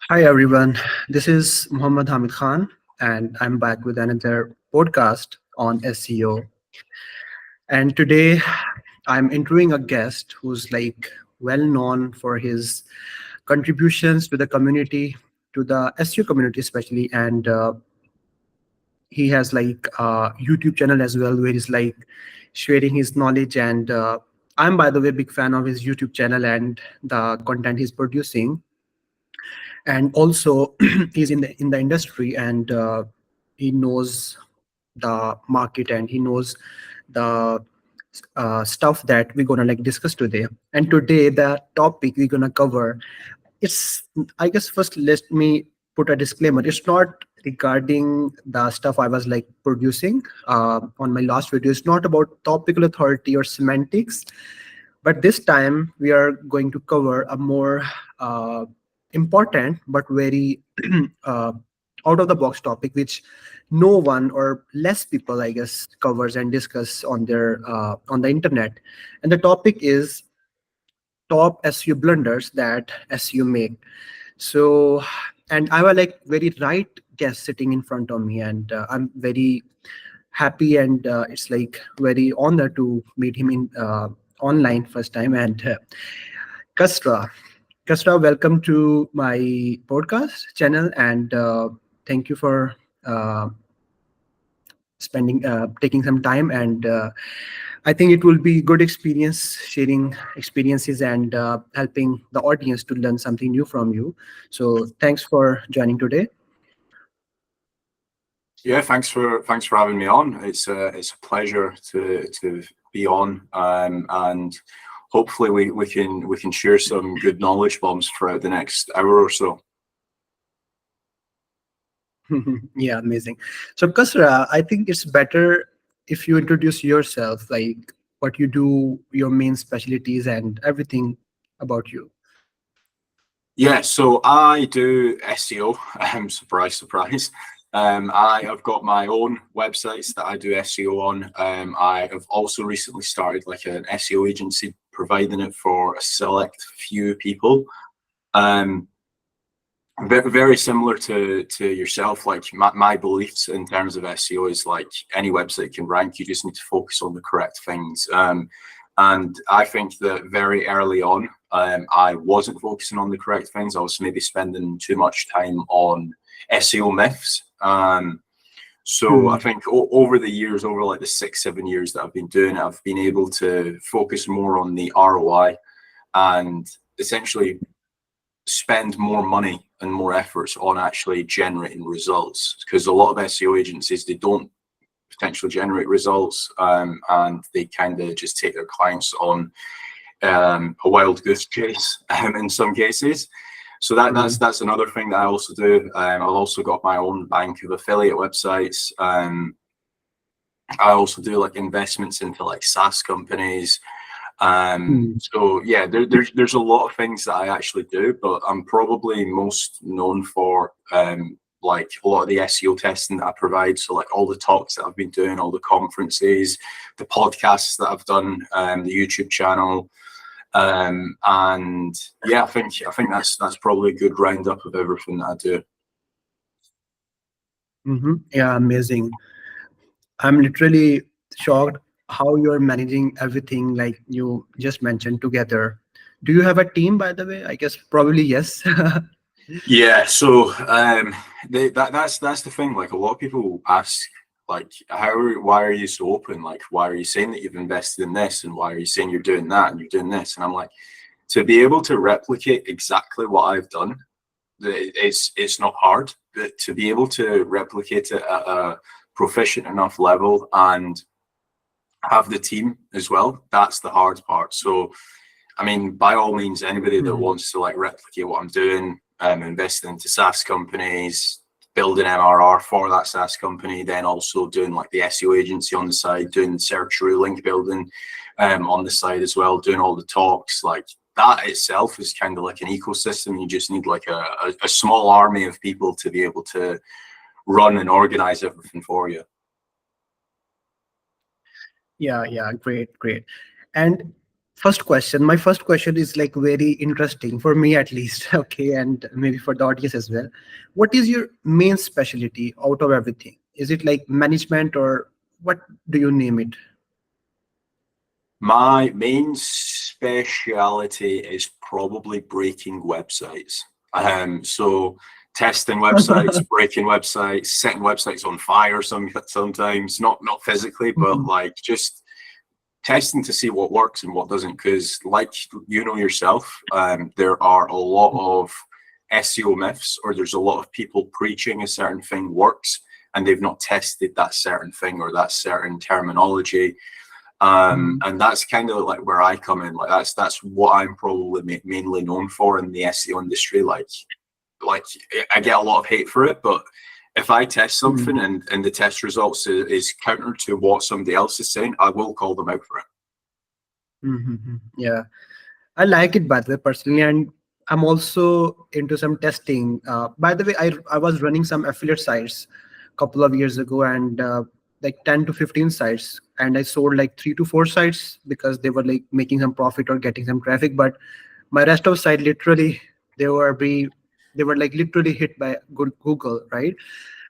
Hi everyone, this is Muhammad Hamid Khan, and I'm back with another podcast on SEO. And today I'm interviewing a guest who's like well known for his contributions to the community, to the SEO community especially, and he has like a YouTube channel as well where he's like sharing his knowledge. And I'm, by the way, a big fan of his YouTube channel and the content he's producing. And also he's in the industry, and he knows the market, and he knows the stuff that we're gonna like discuss today. And today the topic we're gonna cover, it's, I guess, first let me put a disclaimer. It's not regarding the stuff I was like producing on my last video. It's not about topical authority or semantics, but this time we are going to cover a more important but very uh, out of the box topic, which no one or less people, I guess, covers and discuss on the internet. And the topic is top SEO blunders that SEO make. So, and I have a like very right guest sitting in front of me, and I'm very happy, and it's like very honor to meet him in online first time. And Kasra, Kasra, welcome to my podcast channel, and thank you for uh, spending taking some time. And I think it will be good experience sharing experiences and helping the audience to learn something new from you. So thanks for joining today. Yeah, thanks for having me on. It's a pleasure to be on, and hopefully we can share some good knowledge bombs throughout the next hour or so. Yeah, amazing. So Kasra, I think it's better if you introduce yourself, like what you do, your main specialties, and everything about you. Yeah, so I do SEO. Surprise, surprise. I have got my own websites that I do SEO on. I have also recently started like an SEO agency, providing it for a select few people. Um, very similar to yourself. Like my beliefs in terms of SEO is like any website can rank. You just need to focus on the correct things. And I think that very early on, I wasn't focusing on the correct things. I was maybe spending too much time on SEO myths. So I Hmm. think over the years, over like the 6-7 years that I've been doing it, I've been able to focus more on the ROI and essentially spend more money and more efforts on actually generating results, because a lot of SEO agencies, they don't potentially generate results, and they kind of just take their clients on a wild goose chase in some cases. So Hmm. that's another thing that I also do. I've also got my own bank of affiliate websites. I also do like investments into like SaaS companies. Hmm. So yeah, there's a lot of things that I actually do, but I'm probably most known for like a lot of the SEO testing that I provide. So like all the talks that I've been doing, all the conferences, the podcasts that I've done, the YouTube channel, and yeah, I think that's probably a good roundup of everything that I do. Yeah, amazing. I'm literally shocked how you're managing everything like you just mentioned together. Do you have a team, by the way? I guess probably yes. Yeah, so that's the thing. Like a lot of people ask, like, why are you so open? Like, why are you saying that you've invested in this, and why are you saying you're doing that and you're doing this? And I'm like, to be able to replicate exactly what I've done, it's not hard, but to be able to replicate it at a proficient enough level and have the team as well, that's the hard part. So I mean, by all means, anybody that Hmm. wants to like replicate what I'm doing, investing into SaaS companies, building MRR for that SaaS company, then also doing like the SEO agency on the side, doing search through link building on the side as well, doing all the talks, like that itself is kind of like an ecosystem. You just need like a small army of people to be able to run and organize everything for you. Yeah, yeah, great, great. And first question. My first question is like very interesting for me at least. Okay, and maybe for the audience as well. What is your main specialty out of everything? Is it like management or what do you name it? My main speciality is probably breaking websites. So testing websites, breaking websites, setting websites on fire sometimes, not physically, but Mhm. like just testing to see what works and what doesn't. Because like you know yourself, there are a lot of SEO myths, or there's a lot of people preaching a certain thing works and they've not tested that certain thing or that certain terminology. Mhm. And that's kind of like where I come in. Like that's what I'm probably mainly known for in the SEO industry. Like I get a lot of hate for it, but if I test something Mhm. and the test results is counter to what somebody else is saying, I will call them out for it. Mhm. Yeah, I like it by the way personally, and I'm also into some testing. By the way, I was running some affiliate sites a couple of years ago, and like 10 to 15 sites, and I sold like 3 to 4 sites because they were like making some profit or getting some traffic. But my rest of site literally they were be they were like literally hit by Google, right?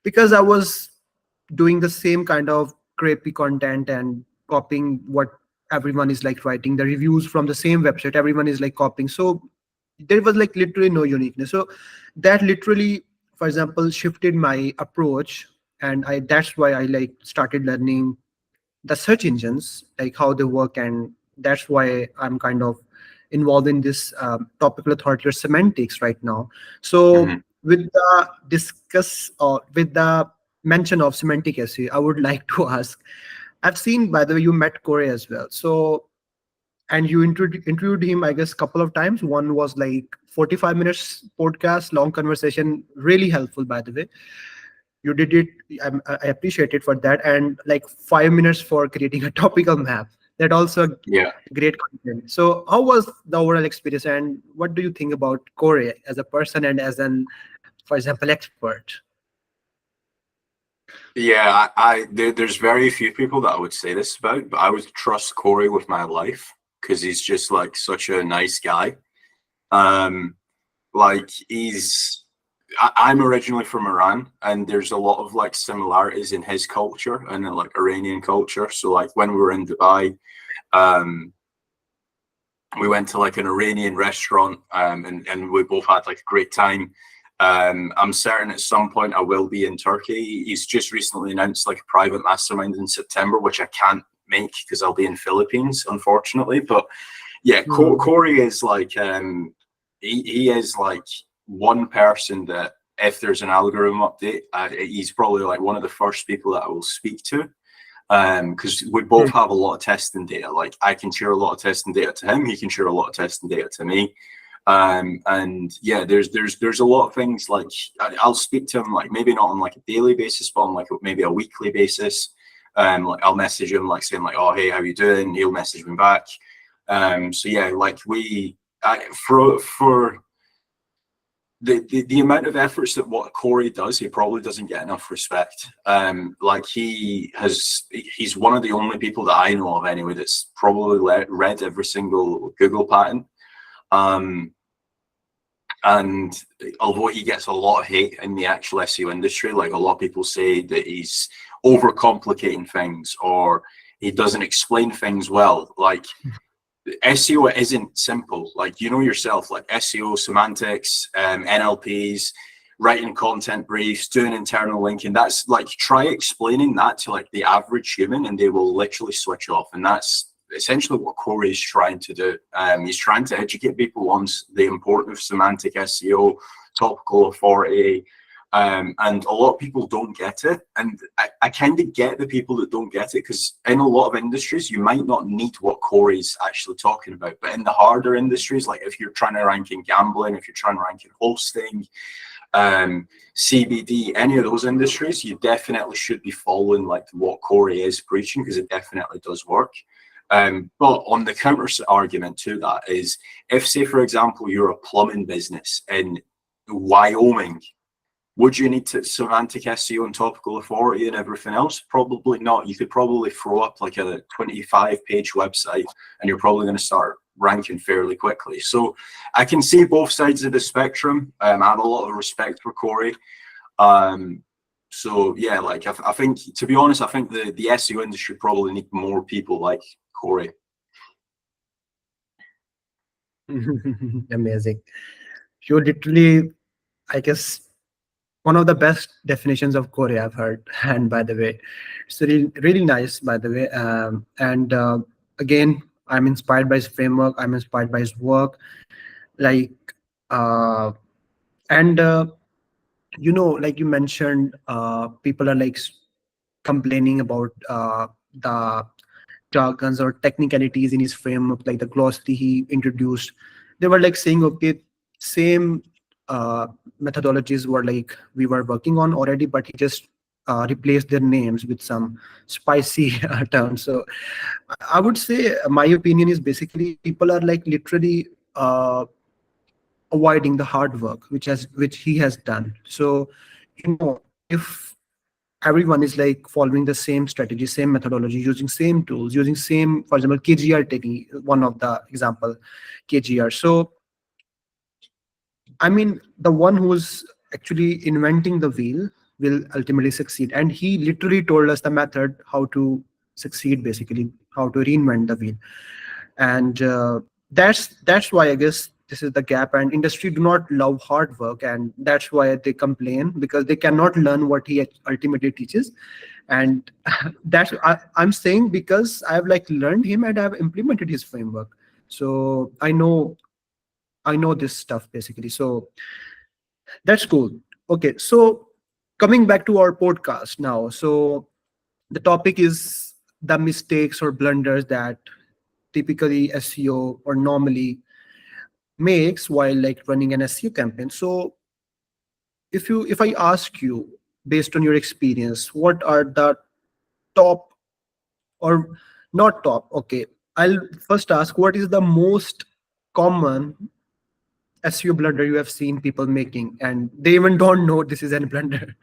Because I was doing the same kind of crappy content and copying what everyone is like writing the reviews from the same website. Everyone is like copying. So there was like literally no uniqueness. So that literally, for example, shifted my approach. And I that's why I like started learning the search engines, like how they work, and that's why I'm kind of involved in this topical authority or semantics right now. So Hmm. with the mention of semantic essay, I would like to ask, I've seen by the way you met Koray as well, so and you interviewed him I guess couple of times. One was like 45 minutes podcast long conversation, really helpful by the way. You did it. I appreciate it for that. And like 5 minutes for creating a topical map, that also Yeah. great content. So how was the overall experience, and what do you think about Corey as a person and as an, for example, expert? Yeah, there's very few people that I would say this about, but I would trust Corey with my life because he's just like such a nice guy. Um, like I'm originally from Iran, and there's a lot of like similarities in his culture and in like Iranian culture. So like when we were in Dubai, um, we went to like an Iranian restaurant, and we both had like a great time. I'm certain at some point I will be in Turkey. He's just recently announced like a private mastermind in September, which I can't make because I'll be in Philippines, unfortunately. But yeah, Mhm. Corey is like he is like one person that if there's an algorithm update, he's probably like one of the first people that I will speak to, because we both have a lot of testing data. Like I can share a lot of testing data to him, he can share a lot of testing data to me. And yeah, there's a lot of things like I'll speak to him like maybe not on like a daily basis, but on like maybe a weekly basis. Like I'll message him like saying like, oh hey, how you doing? He'll message me back. So yeah, like for the amount of efforts that what Corey does, he probably doesn't get enough respect. Like he's one of the only people that I know of anyway that's probably read every single Google patent. Um, and although he gets a lot of hate in the actual SEO industry, like a lot of people say that he's overcomplicating things or he doesn't explain things well. Like SEO isn't simple. Like you know yourself, like SEO semantics, NLPs, writing content briefs, doing internal linking. That's like try explaining that to like the average human, and they will literally switch off. And that's essentially what Corey is trying to do. He's trying to educate people on the importance of semantic SEO, topical authority, and a lot of people don't get it. And I kind of get the people that don't get it because in a lot of industries, you might not need what Corey's actually talking about. But in the harder industries, like if you're trying to rank in gambling, if you're trying to rank in hosting, CBD, any of those industries, you definitely should be following like what Corey is preaching because it definitely does work. But on the counter argument to that is if, say, for example, you're a plumbing business in Wyoming, Would you need to semantic SEO and topical authority and everything else? Probably not. You could probably throw up like a 25-page website and you're probably going to start ranking fairly quickly. So I can see both sides of the spectrum. I have a lot of respect for Koray. So yeah, like I think, to be honest, I think the SEO industry probably need more people like Koray. Amazing. You literally, I guess, one of the best definitions of Korea I've heard. And by the way, it's really, really nice, by the way. And again, I'm inspired by his framework. I'm inspired by his work. Like, uh, and like you mentioned, people are like complaining about the jargons or technicalities in his framework, like the glossary he introduced. They were like saying, okay, same uh, methodologies were like we were working on already, but he just replaced their names with some spicy terms. So I would say my opinion is basically people are like literally avoiding the hard work which he has done. So if everyone is like following the same strategy, same methodology, using same tools, using same, for example, KGR, taking one of the example, KGR. So I mean, the one who's actually inventing the wheel will ultimately succeed. And he literally told us the method how to succeed, basically, how to reinvent the wheel. And that's why I guess this is the gap. And industry do not love hard work, and that's why they complain, because they cannot learn what he ultimately teaches. And I'm saying, because I've like learned him and I've implemented his framework, so I know this stuff basically. So that's cool. Okay, so coming back to our podcast now. So the topic is the mistakes or blunders that typically SEO or normally makes while like running an SEO campaign. So if I ask you, based on your experience, what are the top, or not top, okay, I'll first ask, what is the most common SEO blunder you have seen people making, and they even don't know this is a blunder?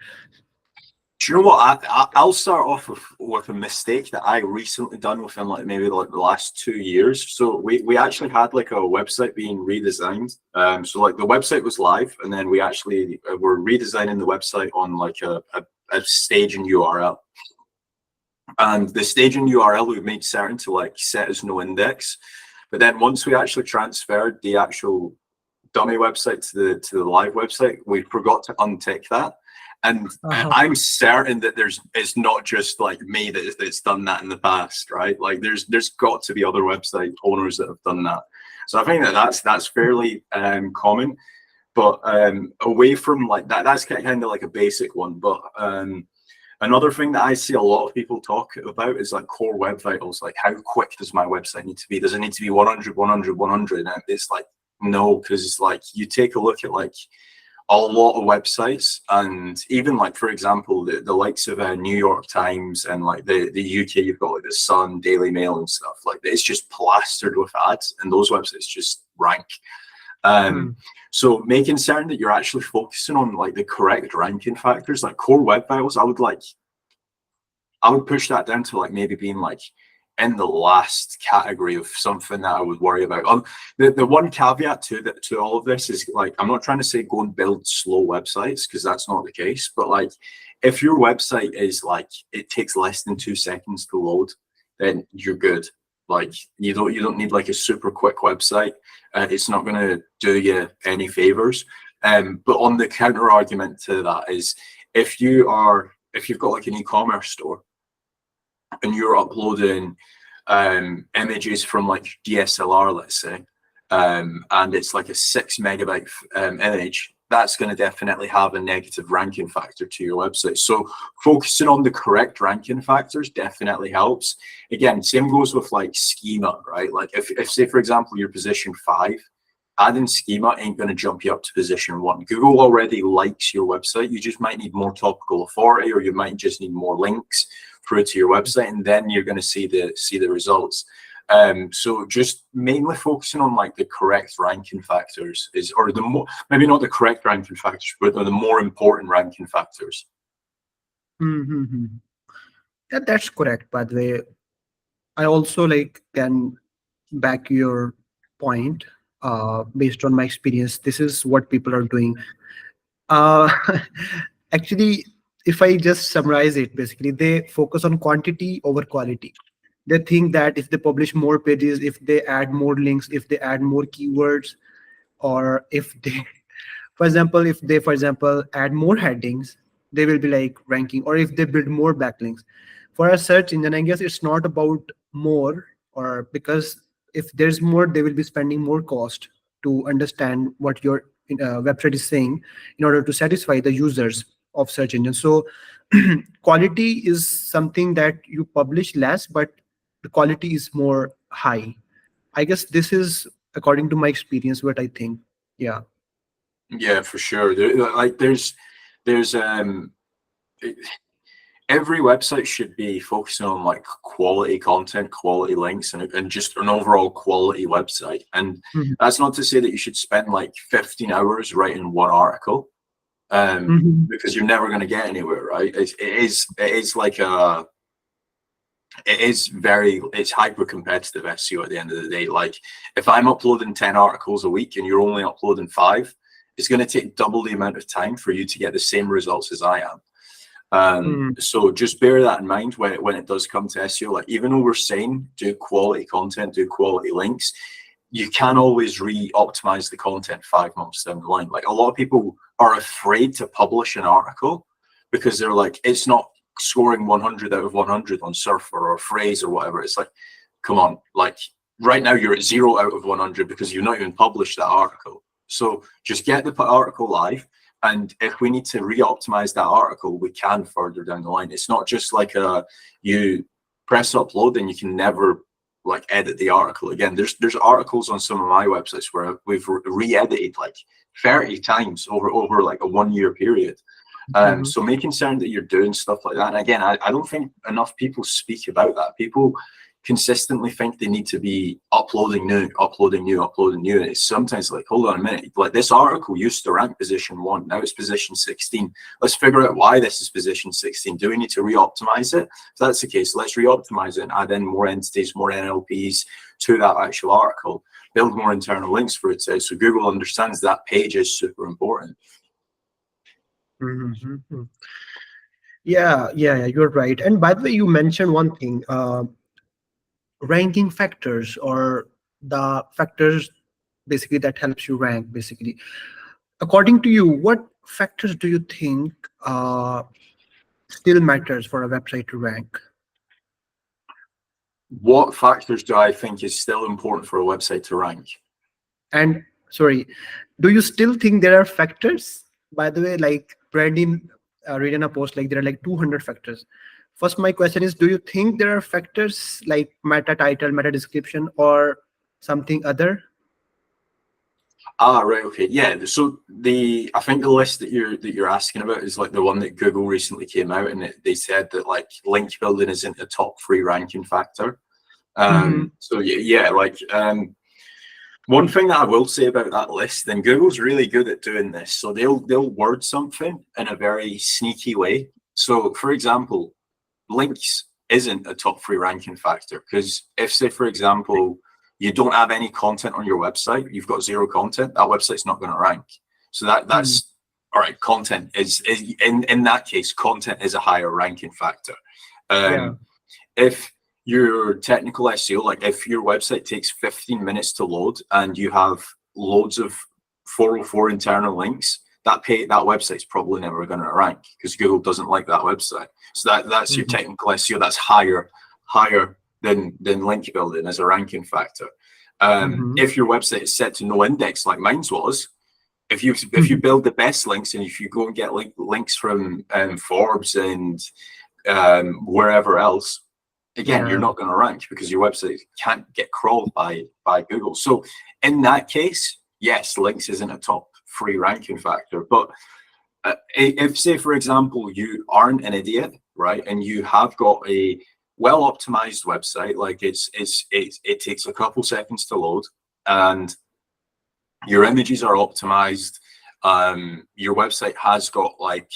Do you know what? I'll start off with a mistake that I recently done within like maybe like the last 2 years. So we actually had like a website being redesigned. So like the website was live, and then we actually were redesigning the website on like a staging URL. And the staging URL we made certain to like set as no index. But then once we actually transferred the actual dummy website to the live website, we forgot to untick that. And I'm certain that it's not just like me that's done that in the past, right? Like there's got to be other website owners that have done that. So I think that's fairly common. But away from like that, that's kind of like a basic one. But another thing that I see a lot of people talk about is like core web vitals. Like, how quick does my website need to be? Does it need to be 100, 100, 100? And it's like, no, because it's like you take a look at like a lot of websites, and even like, for example, the likes of New York Times and like the UK, you've got like the Sun, Daily Mail and stuff like that. It's just plastered with ads, and those websites just rank. So making certain that you're actually focusing on like the correct ranking factors, like core web vitals, I would push that down to like maybe being like in the last category of something that I would worry about. The one caveat to all of this is like, I'm not trying to say go and build slow websites, because that's not the case. But like, if your website is like, it takes less than 2 seconds to load, then you're good. Like you don't need like a super quick website. It's not going to do you any favors. But on the counter argument to that is, if you've got like an e-commerce store and you're uploading images from like DSLR, let's say, and it's like a 6 megabyte image, that's going to definitely have a negative ranking factor to your website. So focusing on the correct ranking factors definitely helps. Again, same goes with like schema, right? Like if say, for example, you're position 5, adding schema ain't going to jump you up to position 1. Google already likes your website. You just might need more topical authority, or you might just need more links through to your website, and then you're going to see the results. So just mainly focusing on like the correct ranking factors is, or the more, maybe not the correct ranking factors, but the more important ranking factors. Mm-hmm. Yeah, that's correct. By the way, I also like can back your point. Based on my experience, this is what people are doing. Uh, Actually, if I just summarize it, basically they focus on quantity over quality. They think that if they publish more pages, if they add more links, if they add more keywords, or if they for example add more headings, they will be like ranking, or if they build more backlinks for a search engine. I guess it's not about more, or because if there's more, they will be spending more cost to understand what your website is saying in order to satisfy the users of search engine. So quality is something that you publish less, but the quality is more high. I guess this is according to my experience what I think. Yeah. Yeah, for sure. There's every website should be focusing on like quality content, quality links, and just an overall quality website. And Mhm. that's not to say that you should spend like 15 hours writing one article, Mhm. because you're never going to get anywhere, right? It is like it's hyper competitive SEO at the end of the day. Like if I'm uploading 10 articles a week and you're only uploading 5, it's going to take double the amount of time for you to get the same results as I am. Mhm. So just bear that in mind when it does come to SEO. Like even though we're saying do quality content, do quality links, you can always re-optimize the content 5 months down the line. Like a lot of people are afraid to publish an article because they're like, it's not scoring 100 out of 100 on Surfer or Phrase or whatever. It's like, come on, like right now you're at 0 out of 100 because you've not even published that article. So just get the article live. And if we need to re-optimize that article, we can further down the line. It's not just like you press upload and you can never like edit the article again. There's articles on some of my websites where we've re-edited like 30 times over like a 1 year period. Mhm. So making certain that you're doing stuff like that. And again, I don't think enough people speak about that. People consistently think they need to be uploading new, uploading new, uploading new. And it's sometimes like, hold on a minute, like this article used to rank position 1, now it's position 16. Let's figure out why this is position 16. Do we need to re-optimize it? If that's the case, let's re-optimize it and add in more entities, more NLPs to that actual article, build more internal links for it so Google understands that page is super important. Mhm. Yeah, you're right. And by the way, you mentioned one thing, ranking factors, or the factors basically that helps you rank. Basically, according to you, what factors do you think still matters for a website to rank? What factors do I think is still important for a website to rank? And sorry, do you still think there are factors? By the way, like Brandon read in a post, like there are like 200 factors. First, my question is, do you think there are factors like meta title, meta description, or something other? Ah, right, okay, yeah. So I think the list that you're asking about is like the one that Google recently came out, and they said that like link building isn't a top 3 ranking factor. Mm-hmm. So yeah, like one thing that I will say about that list, and Google's really good at doing this. So they'll word something in a very sneaky way. So for example, links isn't a top 3 ranking factor because if, say, for example, you don't have any content on your website, you've got 0 content, that website's not going to rank. So that's all right. Content is in that case, content is a higher ranking factor. Yeah. If your technical SEO, like if your website takes 15 minutes to load and you have loads of 404 internal links, that website's probably never going to rank because Google doesn't like that website. So that's your Mhm. technical SEO. That's higher than link building as a ranking factor. Mhm. If your website is set to no index like mine's was, if you Mhm. build the best links and if you go and get links from Forbes and wherever else, again, you're Yeah. not going to rank because your website can't get crawled by Google. So in that case, yes, links isn't a top 3 ranking factor. But if, say, for example, you aren't an idiot, right, and you have got a well optimized website, like it takes a couple seconds to load, and your images are optimized. Your website has got like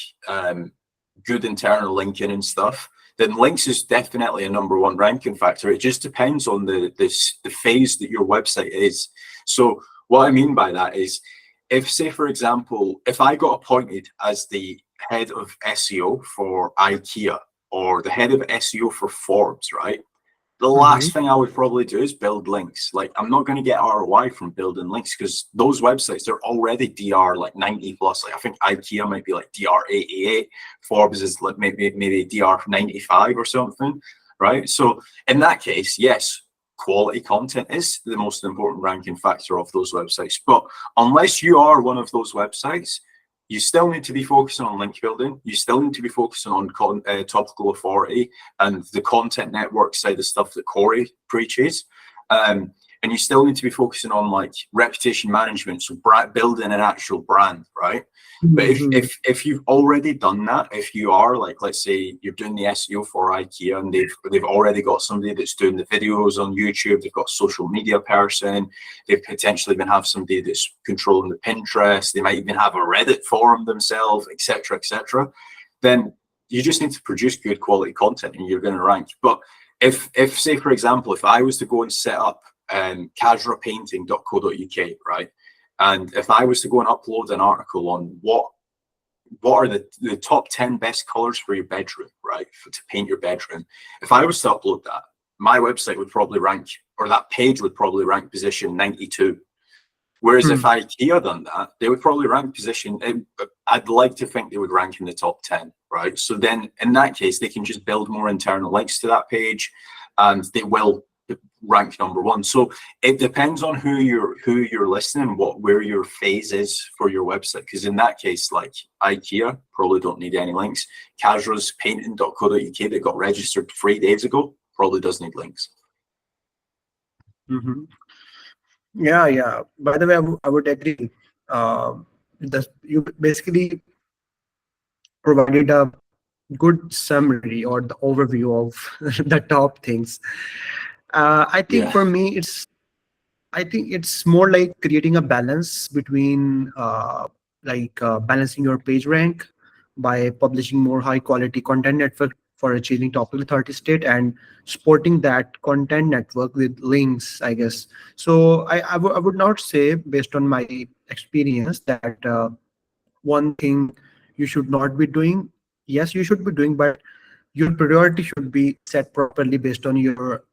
good internal linking and stuff, then links is definitely a number one ranking factor. It just depends on the phase that your website is. So what I mean by that is, if, say, for example, if I got appointed as the head of SEO for IKEA or the head of SEO for Forbes, right? The last thing I would probably do is build links. Like, I'm not going to get ROI from building links, because those websites, they're already DR like 90 plus. Like, I think IKEA might be like DR 88. Forbes is like maybe DR 95 or something, right? So in that case, yes, quality content is the most important ranking factor of those websites. But unless you are one of those websites, you still need to be focusing on link building. You still need to be focusing on topical authority and the content network side of stuff that Koray preaches. And you still need to be focusing on like reputation management, so building an actual brand, right? But if you've already done that, if you are like, let's say you're doing the SEO for IKEA and they've already got somebody that's doing the videos on YouTube, they've got a social media person, they've potentially even have somebody that's controlling the Pinterest, they might even have a Reddit forum themselves, etc., then you just need to produce good quality content and you're going to rank. But if say, for example, if I was to go and set up kasrapainting.co.uk, right? And if I was to go and upload an article on what are the top 10 best colors for your bedroom, right? To paint your bedroom. If I was to upload that, my website would probably rank, or that page would probably rank position 92. Whereas if IKEA done that, they would probably rank position, I'd like to think they would rank in the top 10, right? So then in that case, they can just build more internal links to that page and they will rank number one. So it depends on who you're listening, where your phase is for your website. Because in that case, like IKEA probably don't need any links. Kasra's painting.co.uk that got registered 3 days ago probably does need links. Yeah. By the way, I would agree. You basically provided a good summary or the overview of the top things. I think for me, it's more like creating a balance between balancing your page rank by publishing more high quality content network for achieving topical authority state, and supporting that content network with links, I guess. So I would not say, based on my experience, that one thing you should not be doing. Yes, you should be doing, but your priority should be set properly based on your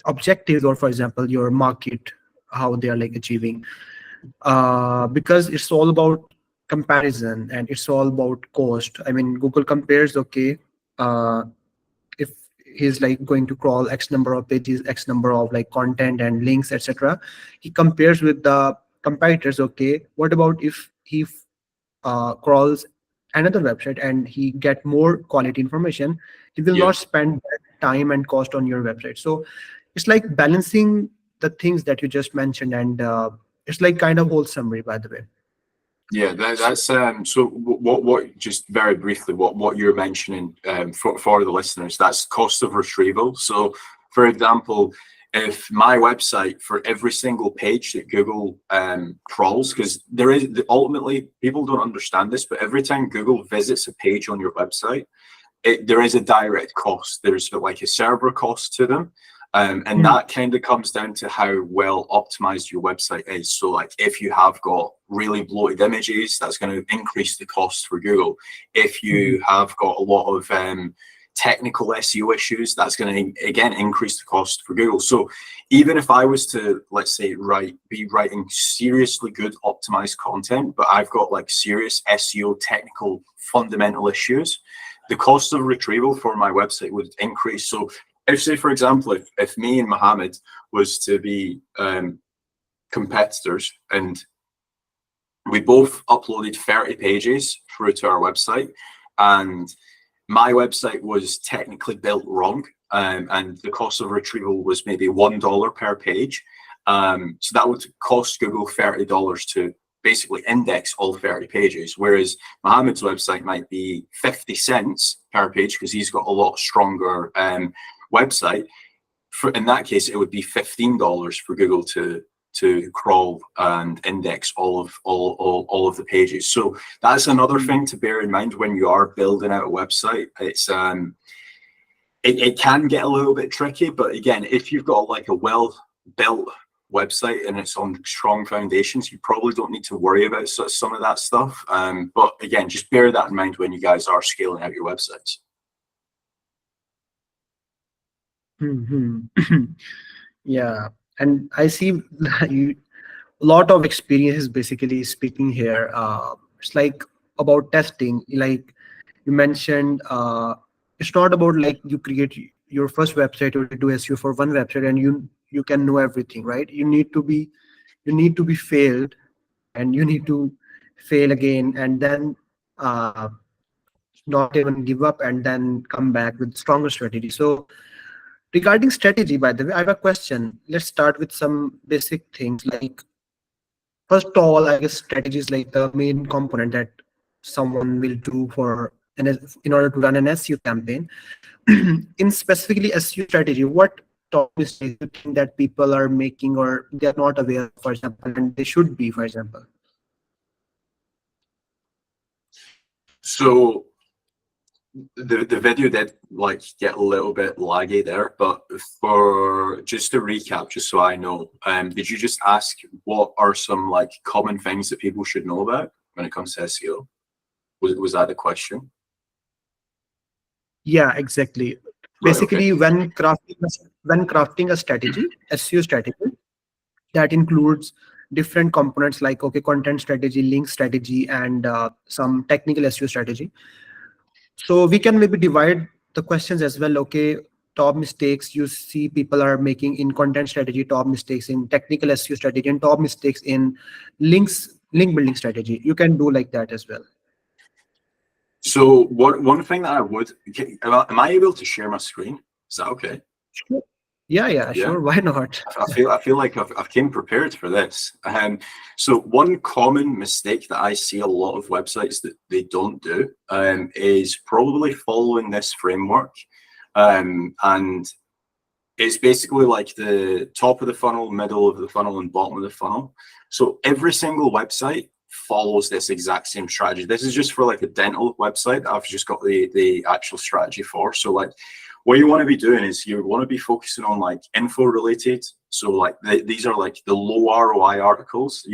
objectives, or for example your market, how they are like achieving, because it's all about comparison and it's all about cost. I mean, Google compares, okay, if he's like going to crawl x number of pages, x number of like content and links, etc., he compares with the competitors. Okay, what about if he crawls another website and he get more quality information? He will not spend that time and cost on your website. So it's like balancing the things that you just mentioned, and it's like kind of whole summary, by the way. Yeah, that's so what just very briefly, what you're mentioning for the listeners, that's cost of retrieval. So for example, if my website, for every single page that Google crawls, because ultimately people don't understand this, but every time Google visits a page on your website, there is a direct cost. There's like a server cost to them. And that kind of comes down to how well optimized your website is. So like, if you have got really bloated images, that's going to increase the cost for Google. If you have got a lot of technical SEO issues, that's going to, again, increase the cost for Google. So even if I was to, let's say, be writing seriously good optimized content, but I've got like serious SEO technical fundamental issues, the cost of retrieval for my website would increase. So if, say, for example, if me and Mohammed was to be competitors and we both uploaded 30 pages through to our website, and my website was technically built wrong, and the cost of retrieval was maybe $1 per page, so that would cost Google $30 to basically index all 30 pages, whereas Mohammed's website might be 50 cents per page because he's got a lot stronger website. In that case, it would be $15 for Google to crawl and index all of the pages. So that's another thing to bear in mind when you are building out a website. It's it can get a little bit tricky, but again, if you've got like a well-built website and it's on strong foundations, you probably don't need to worry about some of that stuff. But again, just bear that in mind when you guys are scaling out your websites. Yeah, and I see you a lot of experience basically speaking here. It's like about testing. Like you mentioned, it's not about like you create your first website or you do SEO for one website and you can know everything, right? You need to be failed, and you need to fail again, and then uh, not even give up, and then come back with stronger strategy. So regarding strategy, by the way, I have a question. Let's start with some basic things. Like, first of all, I guess strategy is like the main component that someone will do in order to run an SEO campaign. In specifically SEO strategy, what top mistakes you think that people are making or they are not aware of, for example, and they should be, for example? So the video did like get a little bit laggy there, but for just to recap, just so I know, did you just ask what are some like common things that people should know about when it comes to SEO? Was that the question? Yeah, exactly. Right, okay. Basically, when crafting a strategy, SEO strategy, that includes different components like, okay, content strategy, link strategy, and some technical SEO strategy. So we can maybe divide the questions as well. Okay, top mistakes you see people are making in content strategy, top mistakes in technical SEO strategy, and top mistakes in link building strategy. You can do like that as well. So one thing that I would, am I able to share my screen? Is that okay? Sure. Yeah, sure. Why not? I feel like I've came prepared for this. So one common mistake that I see a lot of websites that they don't do is probably following this framework, and it's basically like the top of the funnel, middle of the funnel, and bottom of the funnel. So every single website follows this exact same strategy. This is just for like a dental website that I've just got the actual strategy for. So like what you want to be doing is you want to be focusing on like info related. So like these are like the low ROI articles.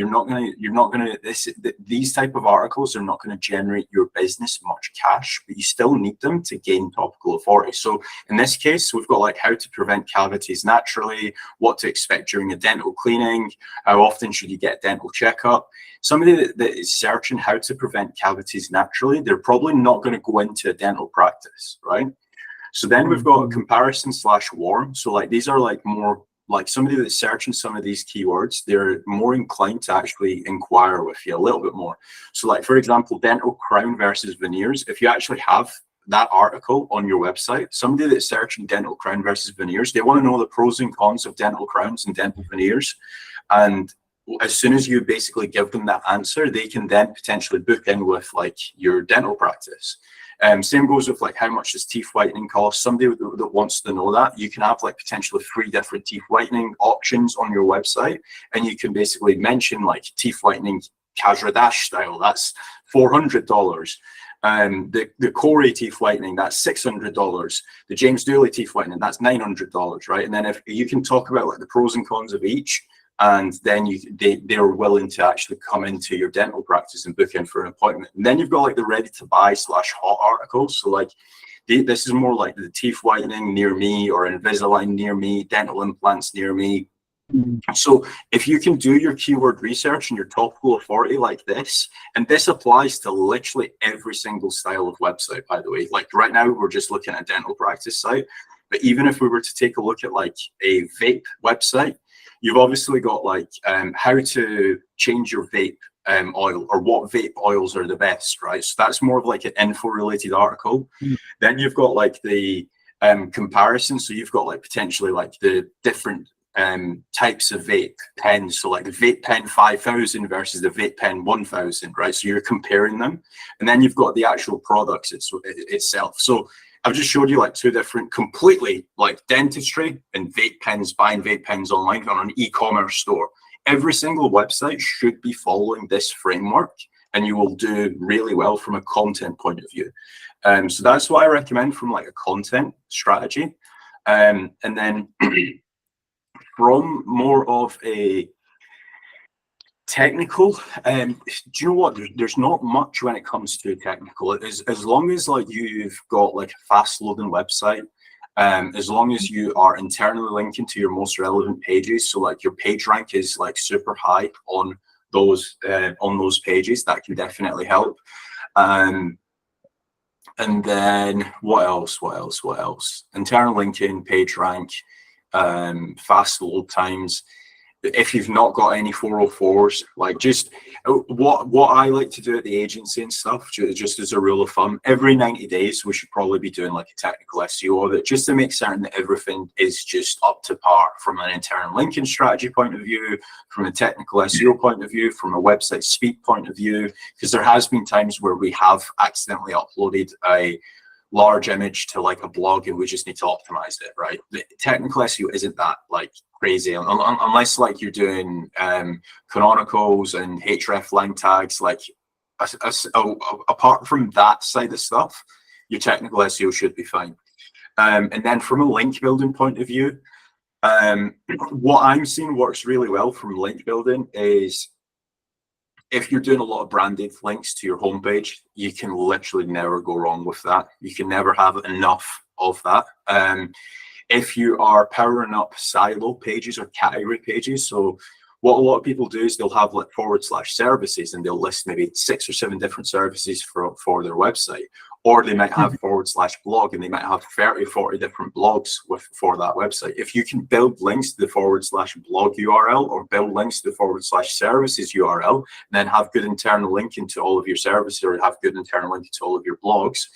These type of articles are not going to generate your business much cash, but you still need them to gain topical authority. So in this case, we've got like how to prevent cavities naturally, what to expect during a dental cleaning, how often should you get a dental checkup. Somebody that is searching how to prevent cavities naturally, they're probably not going to go into a dental practice, right? So then we've got comparison / warm. So like these are like more like somebody that's searching some of these keywords, they're more inclined to actually inquire with you a little bit more. So like, for example, dental crown versus veneers. If you actually have that article on your website, somebody that's searching dental crown versus veneers, they want to know the pros and cons of dental crowns and dental veneers. And as soon as you basically give them that answer, they can then potentially book in with like your dental practice. Same goes with like how much does teeth whitening cost. Somebody that wants to know that, you can have like potentially 3 different teeth whitening options on your website, and you can basically mention like teeth whitening Kasra Dash style, that's $400. The Koray teeth whitening, that's $600. The James Dooley teeth whitening, that's $900, right? And then if you can talk about like the pros and cons of each, and then they're willing to actually come into your dental practice and book in for an appointment. And then you've got like the ready to buy / hot articles. So like this is more like the teeth whitening near me, or Invisalign near me, dental implants near me. So if you can do your keyword research and your topical authority like this, and this applies to literally every single style of website, by the way, like right now we're just looking at a dental practice site, but even if we were to take a look at like a vape website, you've obviously got like how to change your vape oil, or what vape oils are the best, right? So that's more of like an info related article. Then you've got like the comparison. So you've got like potentially like the different types of vape pens. So like the vape pen 5000 versus the vape pen 1000, right? So you're comparing them, and then you've got the actual products itself. So I've just showed you like two different, completely like dentistry and vape pens, buying vape pens online on an e-commerce store. Every single website should be following this framework, and you will do really well from a content point of view. So that's what I recommend from like a content strategy. And then from more of a technical, do you know what? There's not much when it comes to technical. As long as like you've got like a fast loading website, as long as you are internally linking to your most relevant pages, so like your page rank is like super high on those pages, that can definitely help. And then what else? Internal linking, page rank, fast load times. If you've not got any 404s, like just what I like to do at the agency and stuff, just as a rule of thumb, every 90 days we should probably be doing like a technical SEO audit, just to make certain that everything is just up to par from an internal linking strategy point of view, from a technical SEO point of view, from a website speed point of view, because there has been times where we have accidentally uploaded a large image to like a blog and we just need to optimize it, right? The technical SEO isn't that like crazy unless like you're doing canonicals and href line tags. Like apart from that side of stuff, your technical SEO should be fine. And then from a link building point of view, what I'm seeing works really well from link building is if you're doing a lot of branded links to your homepage, you can literally never go wrong with that. You can never have enough of that. If you are powering up silo pages or category pages, so what a lot of people do is they'll have like / services, and they'll list maybe 6 or 7 different services for their website. Or they might have / blog, and they might have 30 or 40 different blogs for that website. If you can build links to the / blog URL, or build links to the / services URL, and then have good internal linking to all of your services, or have good internal linking to all of your blogs,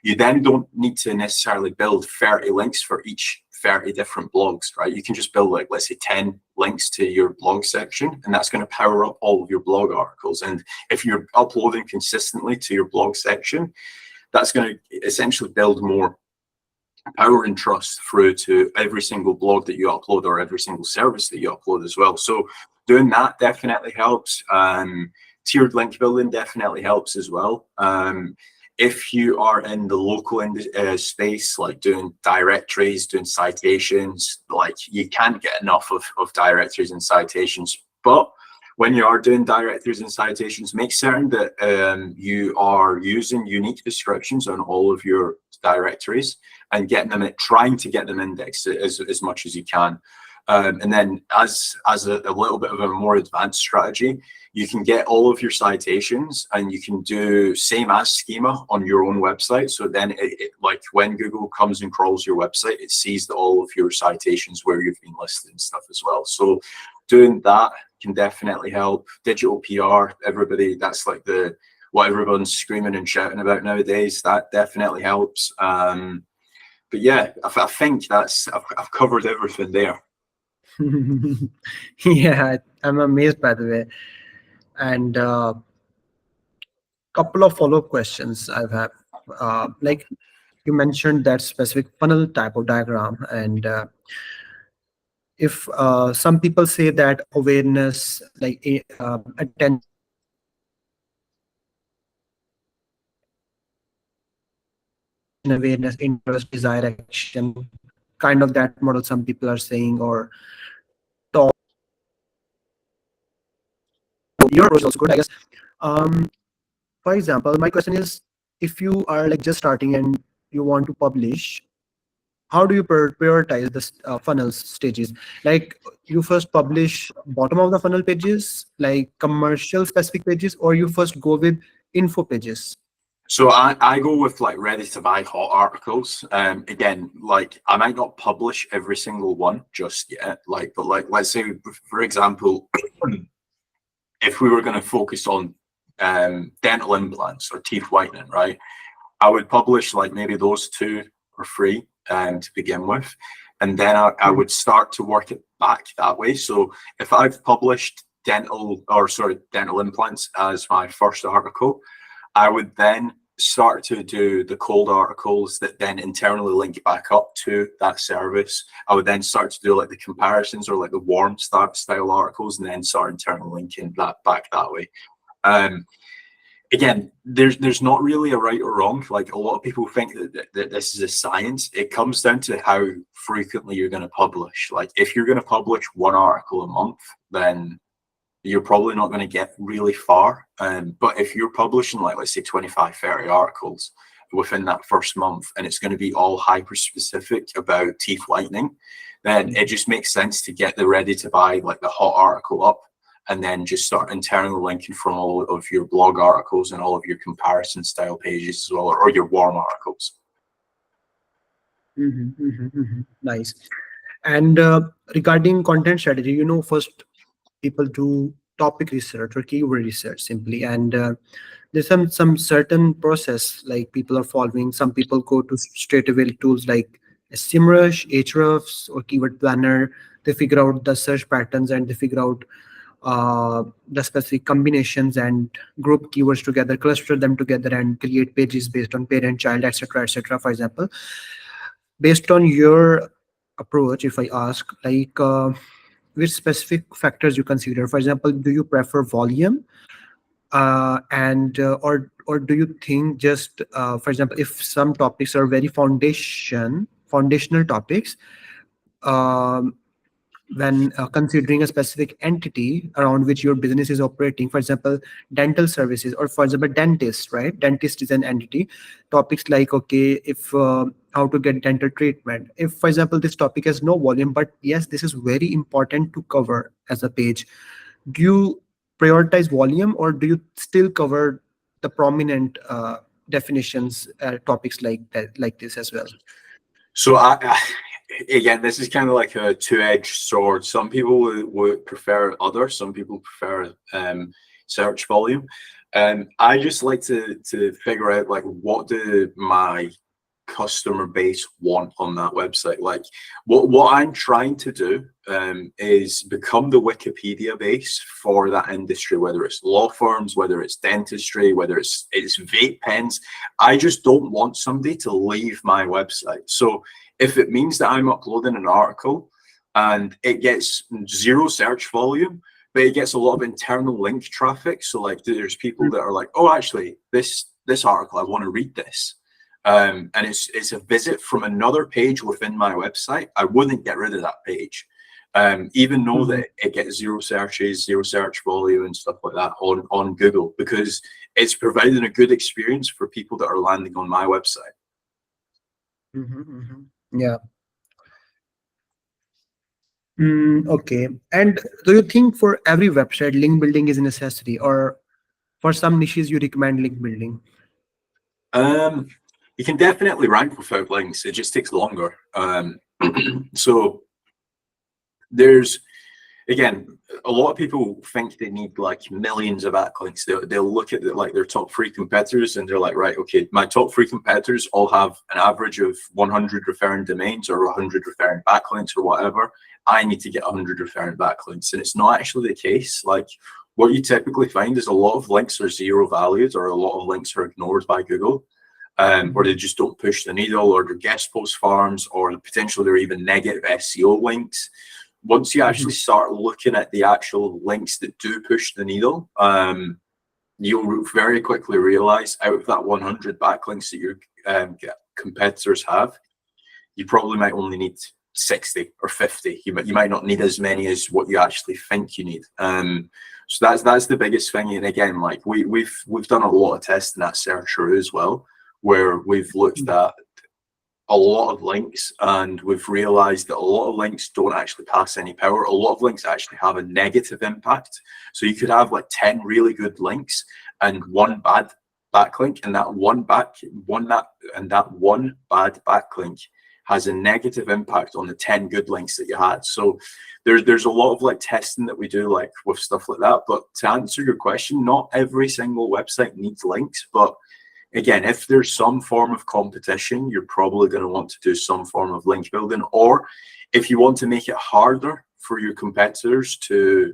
you then don't need to necessarily build 30 links for each 30 different blogs, right? You can just build like, let's say 10 links to your blog section, and that's going to power up all of your blog articles. And if you're uploading consistently to your blog section, that's going to essentially build more power and trust through to every single blog that you upload, or every single service that you upload as well. So doing that definitely helps. Tiered link building definitely helps as well. If you are in the local space, like doing directories, doing citations, like you can't get enough of directories and citations. But when you are doing directories and citations, make certain that you are using unique descriptions on all of your directories and trying to get them indexed as much as you can. And then as a little bit of a more advanced strategy, you can get all of your citations and you can do same as schema on your own website. So then like when Google comes and crawls your website, it sees that all of your citations where you've been listed and stuff as well. So doing that can definitely help. Digital PR, everybody, that's like what everyone's screaming and shouting about nowadays. That definitely helps. But yeah, I think I've covered everything there. Yeah, I'm amazed by the way. And couple of follow-up questions I've had. Like you mentioned that specific funnel type of diagram, and if some people say that awareness, like attention, awareness, interest, desire, action, kind of that model some people are saying, or top, your approach is also good, I guess. For example, my question is, if you are like just starting and you want to publish, how do you prioritize the funnels stages? Like you first publish bottom of the funnel pages, like commercial specific pages, or you first go with info pages? So I go with like ready to buy hot articles. Again, like I might not publish every single one just yet. But let's say, for example, if we were going to focus on dental implants or teeth whitening, right? I would publish like maybe those 2 or 3 to begin with. and then I would start to work it back that way. So if I've published dental implants as my first article, I would then start to do the cold articles that then internally link back up to that service. I would then start to do like the comparisons or like the warm style articles, and then start internally linking that back that way. Again, there's not really a right or wrong. Like, a lot of people think that this is a science. It comes down to how frequently you're going to publish. Like, if you're going to publish one article a month, then you're probably not going to get really far. But if you're publishing, like, let's say 25, 30 articles within that first month, and it's going to be all hyper specific about teeth whitening, then it just makes sense to get the ready to buy, like the hot article up, and then just start internally linking from all of your blog articles and all of your comparison style pages as well, or your warm articles. Nice. And regarding content strategy, first people do topic research or keyword research simply, and there's some certain process like people are following. Some people go to straight away tools like SEMrush, Ahrefs, or Keyword Planner. They figure out the search patterns, and they figure out the specific combinations and group keywords together, cluster them together, and create pages based on parent, child, etc., etc. For example, based on your approach, if I ask, like, which specific factors you consider? For example, do you prefer volume, or do you think just, for example, if some topics are very foundational topics, um, when considering a specific entity around which your business is operating, for example, dental services, or for example, dentist, right? Dentist is an entity. Topics like, okay, if how to get dental treatment. If, for example, this topic has no volume, but yes, this is very important to cover as a page, do you prioritize volume, or do you still cover the prominent definitions, topics like that, like this as well? So again, this is kind of like a two-edged sword. Some people would prefer others. Some people prefer search volume. I just like to figure out, like, what do my customer base want on that website. Like, what I'm trying to do is become the Wikipedia base for that industry, whether it's law firms, whether it's dentistry, whether it's vape pens. I just don't want somebody to leave my website. So if it means that I'm uploading an article and it gets zero search volume, but it gets a lot of internal link traffic, so like there's people that are like, oh, actually this article, I want to read this, and it's a visit from another page within my website, I wouldn't get rid of that page, even though that it gets zero searches, zero search volume and stuff like that on Google, because it's providing a good experience for people that are landing on my website. Yeah. Okay. And do you think for every website link building is a necessity, or for some niches you recommend link building? You can definitely rank without links. It just takes longer. So there's, again, a lot of people think they need like millions of backlinks. They'll look at like their top 3 competitors and they're like, right, okay, my top 3 competitors all have an average of 100 referring domains or 100 referring backlinks or whatever. I need to get 100 referring backlinks. And it's not actually the case. Like, what you typically find is a lot of links are zero valued, or a lot of links are ignored by Google, or they just don't push the needle, or they're guest post farms, or potentially they're even negative SEO links. Once you actually start looking at the actual links that do push the needle, you'll very quickly realize out of that 100 backlinks that your competitors have, you probably might only need 60 or 50. You might not need as many as what you actually think you need. So that's the biggest thing. And again, like we've done a lot of testing at Searcher as well, where we've looked at a lot of links and we've realized that a lot of links don't actually pass any power. A lot of links actually have a negative impact. So you could have like 10 really good links and one bad backlink, and that one bad backlink has a negative impact on the 10 good links that you had. So there's a lot of like testing that we do like with stuff like that. But to answer your question, not every single website needs links, but again, if there's some form of competition, you're probably going to want to do some form of link building. Or if you want to make it harder for your competitors to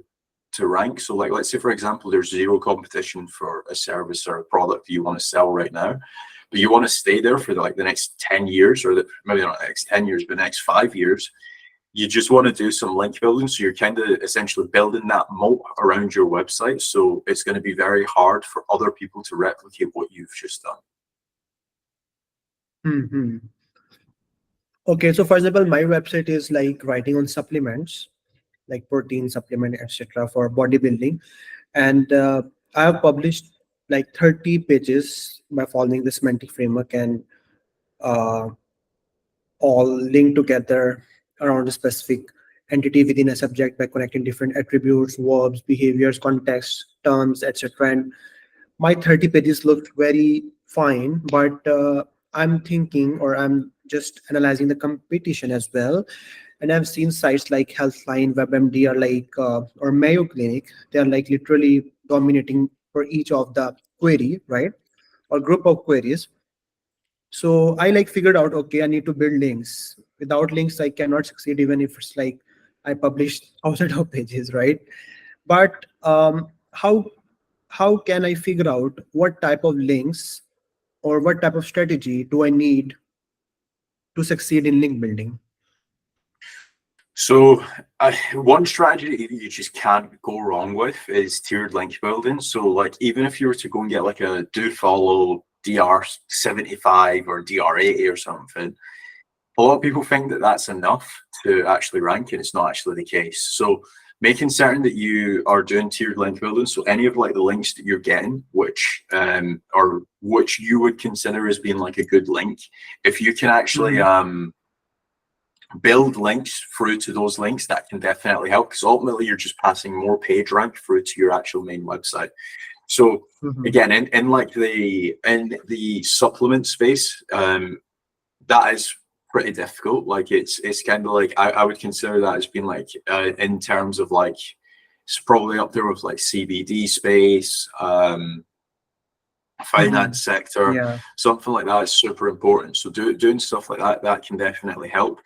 rank, so like let's say for example there's zero competition for a service or a product you want to sell right now, but you want to stay there for like the next 10 years, or maybe not the next 10 years, but the next 5 years, you just want to do some link building. So you're kind of essentially building that moat around your website. So it's going to be very hard for other people to replicate what you've just done. Hmm. Okay, so for example, my website is like writing on supplements, like protein supplement, etc., for bodybuilding, and I have published like 30 pages by following the semantic framework, and uh, all linked together around a specific entity within a subject by connecting different attributes, verbs, behaviors, contexts, terms, etc. And my 30 pages looked very fine, but I'm thinking, or I'm just analyzing the competition as well. And I've seen sites like Healthline, WebMD, or or Mayo Clinic. They are like literally dominating for each of the query, right? Or group of queries. So I like figured out, okay, I need to build links. Without links, I cannot succeed, even if it's like I published thousands of pages, right? But how can I figure out what type of links or what type of strategy do I need to succeed in link building? So one strategy that you just can't go wrong with is tiered link building. So like even if you were to go and get like a do follow DR75 or DR80 or something, a lot of people think that that's enough to actually rank, and it's not actually the case. So making certain that you are doing tiered link building, so any of like the links that you're getting, which or which you would consider as being like a good link, if you can actually build links through to those links, that can definitely help, because ultimately you're just passing more page rank through to your actual main website. So again, in the supplement space, that is pretty difficult. Like it's kind of like I would consider that as being like in terms of like it's probably up there with like CBD space, finance sector, Yeah. something like that is super important. So doing stuff like that can definitely help.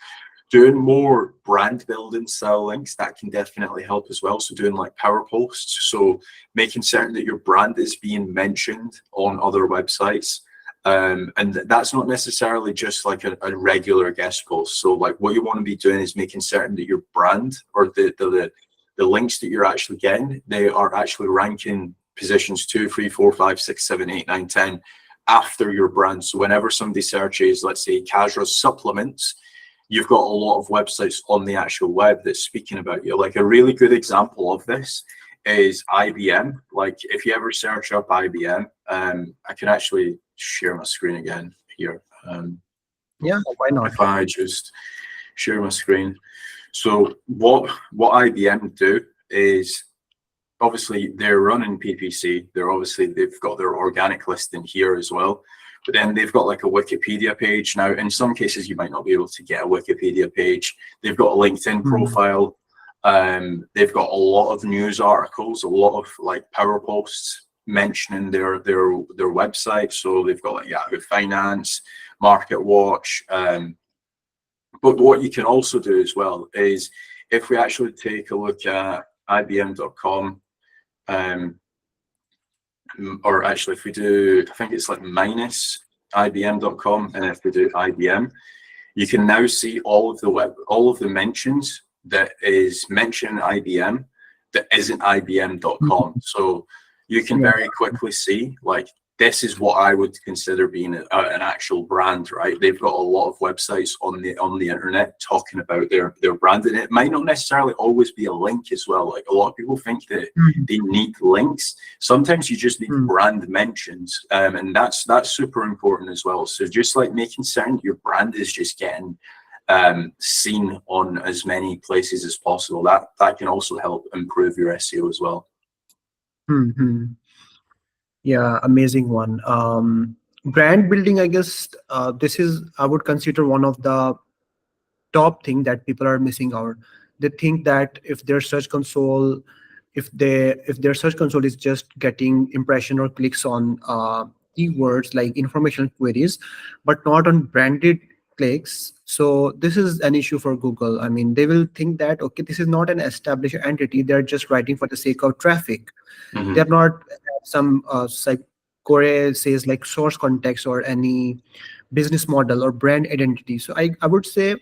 Doing more brand building style links, that can definitely help as well. So doing like power posts, so making certain that your brand is being mentioned on other websites. And that's not necessarily just like a regular guest post. So like what you want to be doing is making certain that your brand or the links that you're actually getting, they are actually ranking positions 2, 3, 4, 5, 6, 7, 8, 9, 10 after your brand. So whenever somebody searches, let's say Kasra supplements, you've got a lot of websites on the actual web that's speaking about you. Like a really good example of this is IBM. Like if you ever search up IBM, I can actually share my screen again here. Yeah, why not? If I just share my screen. So what IBM do is obviously they're running PPC. They've got their organic listing here as well. But then they've got like a Wikipedia page. Now, in some cases, you might not be able to get a Wikipedia page. They've got a LinkedIn profile. They've got a lot of news articles, a lot of like power posts mentioning their website. So they've got like Yahoo Finance, Market Watch. But what you can also do as well is if we actually take a look at IBM.com, or actually if we do, I think it's like minus IBM.com, and if we do IBM, you can now see all of the mentions that is mentioned IBM that isn't IBM.com. So you can very quickly see like this is what I would consider being an actual brand, right? They've got a lot of websites on the internet talking about their brand, and it might not necessarily always be a link as well. Like a lot of people think that they need links. Sometimes you just need brand mentions, and that's super important as well. So just like making certain your brand is just getting seen on as many places as possible, that can also help improve your SEO as well. Yeah, amazing one. Brand building, I guess this is, I would consider one of the top thing that people are missing out. They think that if their search console, if their search console is just getting impression or clicks on keywords like informational queries, but not on branded clicks. So this is an issue for Google. I mean, they will think that, okay, this is not an established entity. They're just writing for the sake of traffic. They're Mhm. not some like Koray says like source context or any business model or brand identity. So I would say,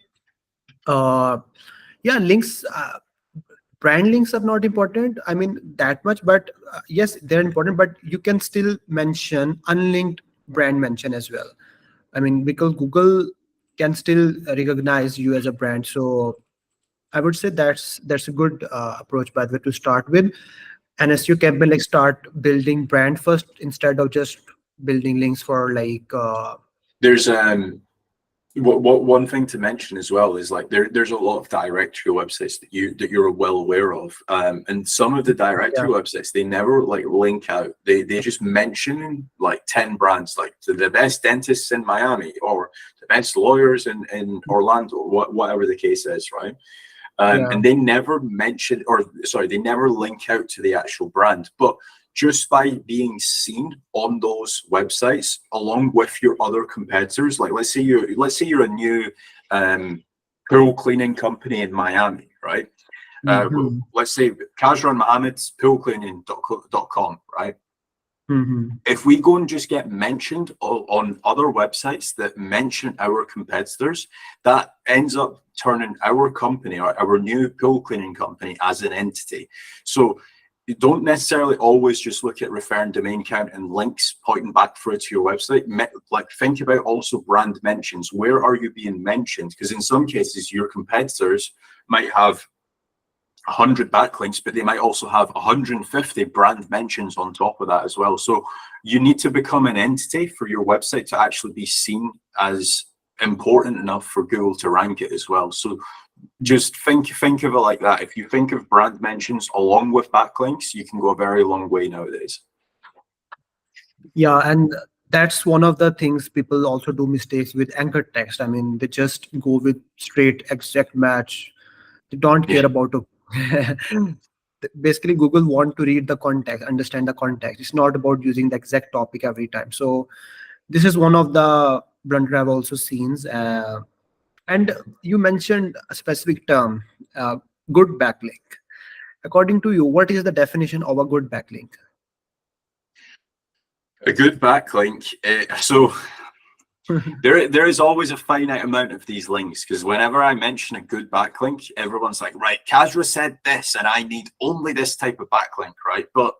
uh, yeah, links. Brand links are not important, I mean, that much, but yes, they're important, but you can still mention unlinked brand mention as well. I mean, because Google can still recognize you as a brand. So I would say that's a good approach, by the way, to start with. And as you can be like start building brand first instead of just building links for like There's what one thing to mention as well is like there's a lot of directory websites that you're well aware of, and some of the yeah, directory websites, they never like link out. They just mention like 10 brands, like the best dentists in Miami or the best lawyers in Orlando, whatever the case is, right? yeah. And they never mention, or sorry, they never link out to the actual brand. But just by being seen on those websites along with your other competitors, like let's say you're a new pool cleaning company in Miami, right? Hmm. Let's say Kasra and Mohammed's poolcleaning.com, right? Hmm. If we go and just get mentioned on other websites that mention our competitors, that ends up turning our company or our new pool cleaning company as an entity. So you don't necessarily always just look at referring domain count and links pointing back through to your website. Like think about also brand mentions. Where are you being mentioned? Because in some cases, your competitors might have 100 backlinks, but they might also have 150 brand mentions on top of that as well. So you need to become an entity for your website to actually be seen as important enough for Google to rank it as well. So just think of it like that. If you think of brand mentions along with backlinks, you can go a very long way nowadays. Yeah, and that's one of the things people also do mistakes with anchor text. I mean, they just go with straight exact match. They don't Yeah. care about a basically Google want to read the context, understand the context. It's not about using the exact topic every time. So this is one of the blunder I've also seen. And you mentioned a specific term, uh, good backlink. According to you, what is the definition of a good backlink? A good backlink. So there is always a finite amount of these links, because whenever I mention a good backlink, everyone's like, right, Kasra said this, and I need only this type of backlink, right? But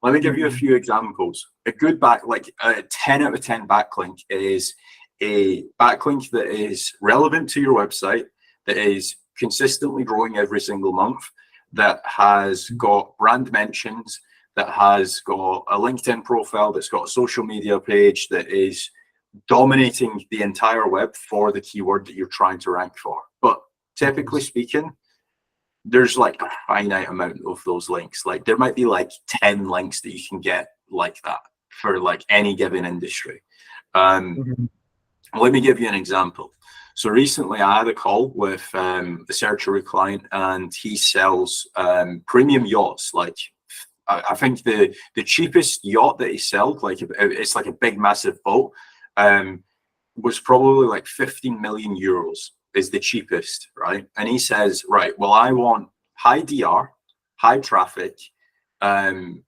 let me give you a Mhm. few examples. A good backlink, a 10 out of 10 backlink is a backlink that is relevant to your website, that is consistently growing every single month, that has got brand mentions, that has got a LinkedIn profile, that's got a social media page, that is dominating the entire web for the keyword that you're trying to rank for. But typically speaking, there's like a finite amount of those links. Like there might be like 10 links that you can get like that for like any given industry. Um, Mhm. Let me give you an example. So recently I had a call with a surgery client, and he sells premium yachts. Like I think the cheapest yacht that he sold, like it's like a big massive boat, um, was probably like 15 million euros is the cheapest, right? And he says, right, well, I want high DR, high traffic, um,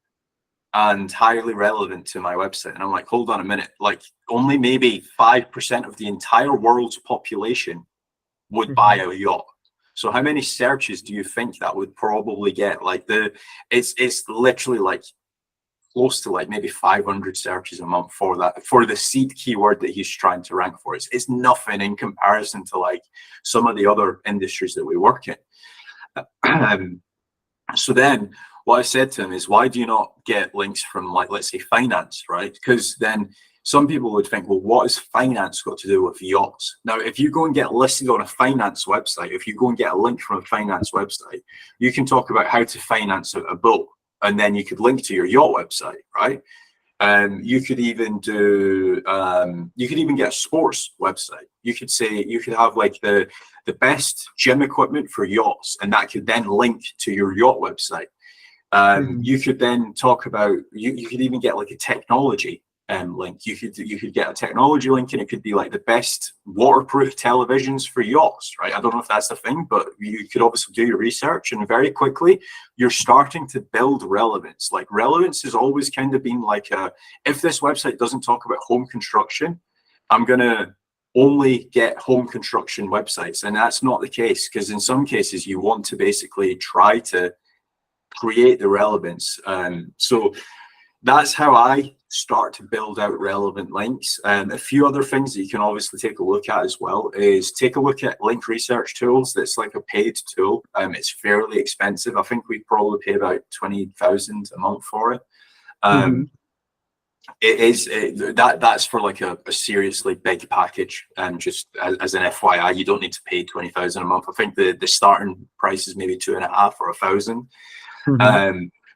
and highly relevant to my website. And I'm like, hold on a minute, like only maybe 5% of the entire world's population would buy Mhm. a yacht. So how many searches do you think that would probably get? Like it's literally like close to like maybe 500 searches a month for that, for the seed keyword that he's trying to rank for. It's nothing in comparison to like some of the other industries that we work in. Um, so then what I said to him is, why do you not get links from, like, let's say finance, right? Because then some people would think, well, what has finance got to do with yachts? Now, if you go and get listed on a finance website, if you go and get a link from a finance website, you can talk about how to finance a boat, and then you could link to your yacht website, right? You could even do, you could even get a sports website. You could say, you could have like the best gym equipment for yachts, and that could then link to your yacht website. Mhm. You could then talk about, you could even get like a technology. link. You could get a technology link, and it could be like the best waterproof televisions for yachts, right? I don't know if that's the thing, but you could obviously do your research, and very quickly you're starting to build relevance. Like, relevance has always kind of been like, if this website doesn't talk about home construction, I'm gonna only get home construction websites, and that's not the case, because in some cases you want to basically try to create the relevance. So that's how I start to build out relevant links. A few other things that you can obviously take a look at as well is take a look at link research tools. That's like a paid tool. It's fairly expensive. I think we probably pay about 20,000 a month for it. That's for like a seriously big package. Just as an FYI, you don't need to pay 20,000 a month. I think the starting price is maybe 2.5 or 1,000.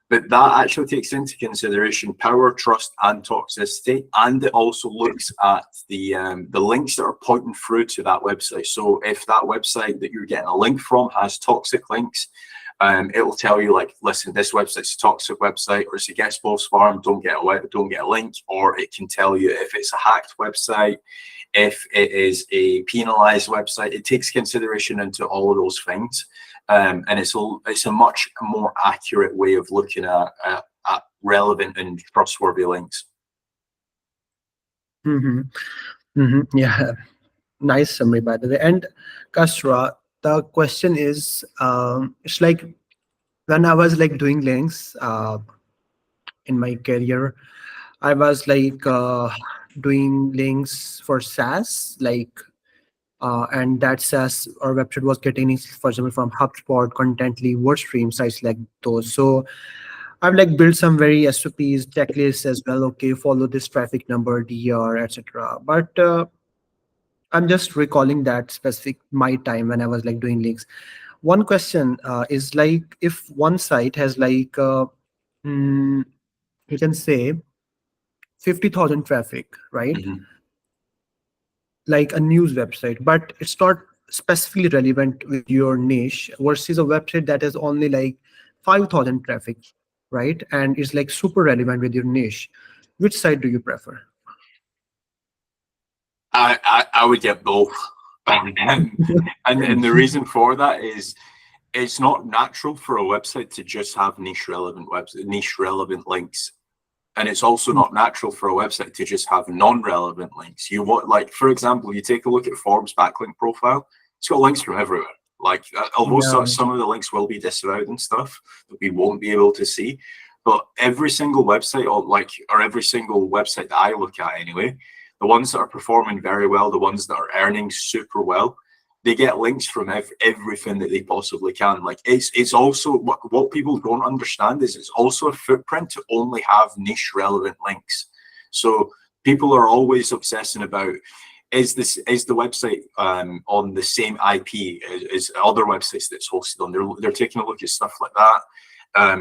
But that actually takes into consideration power, trust, and toxicity, and it also looks at the links that are pointing through to that website. So if that website that you're getting a link from has toxic links, it will tell you, like, listen, this website's a toxic website, or it's a guest post farm, don't get a link. Or it can tell you if it's a hacked website, if it is a penalized website. It takes consideration into all of those things. And it's a much more accurate way of looking at relevant and trustworthy links. Yeah, nice summary, by the way. And Kasra, the question is, it's like when I was like doing links in my career, I was like doing links for SaaS, like and that SaaS or website was getting, for example, from HubSpot, Contently, WordStream, sites like those. So I've like built some very SOPs, checklists as well. Okay, follow this traffic number, DR, etc. But I'm just recalling that specific my time when I was like doing links. One question is like, if one site has like mm, you can say 50,000 traffic, right? Like a news website, but it's not specifically relevant with your niche, versus a website that is only like 5,000 traffic, right? And it's like super relevant with your niche. Which site do you prefer? I would get both. And the reason for that is it's not natural for a website to just have niche relevant links. And it's also not natural for a website to just have non-relevant links. You want, like, for example, you take a look at Forbes backlink profile, it's got links from everywhere. Like, although some of the links will be disavowed and stuff that we won't be able to see, but every single website, or every single website that I look at anyway, the ones that are performing very well, the ones that are earning super well, they get links from everything that they possibly can. Like, it's also what people don't understand is it's also a footprint to only have niche relevant links. So people are always obsessing about, is the website on the same IP as other websites that's hosted on? They're taking a look at stuff like that.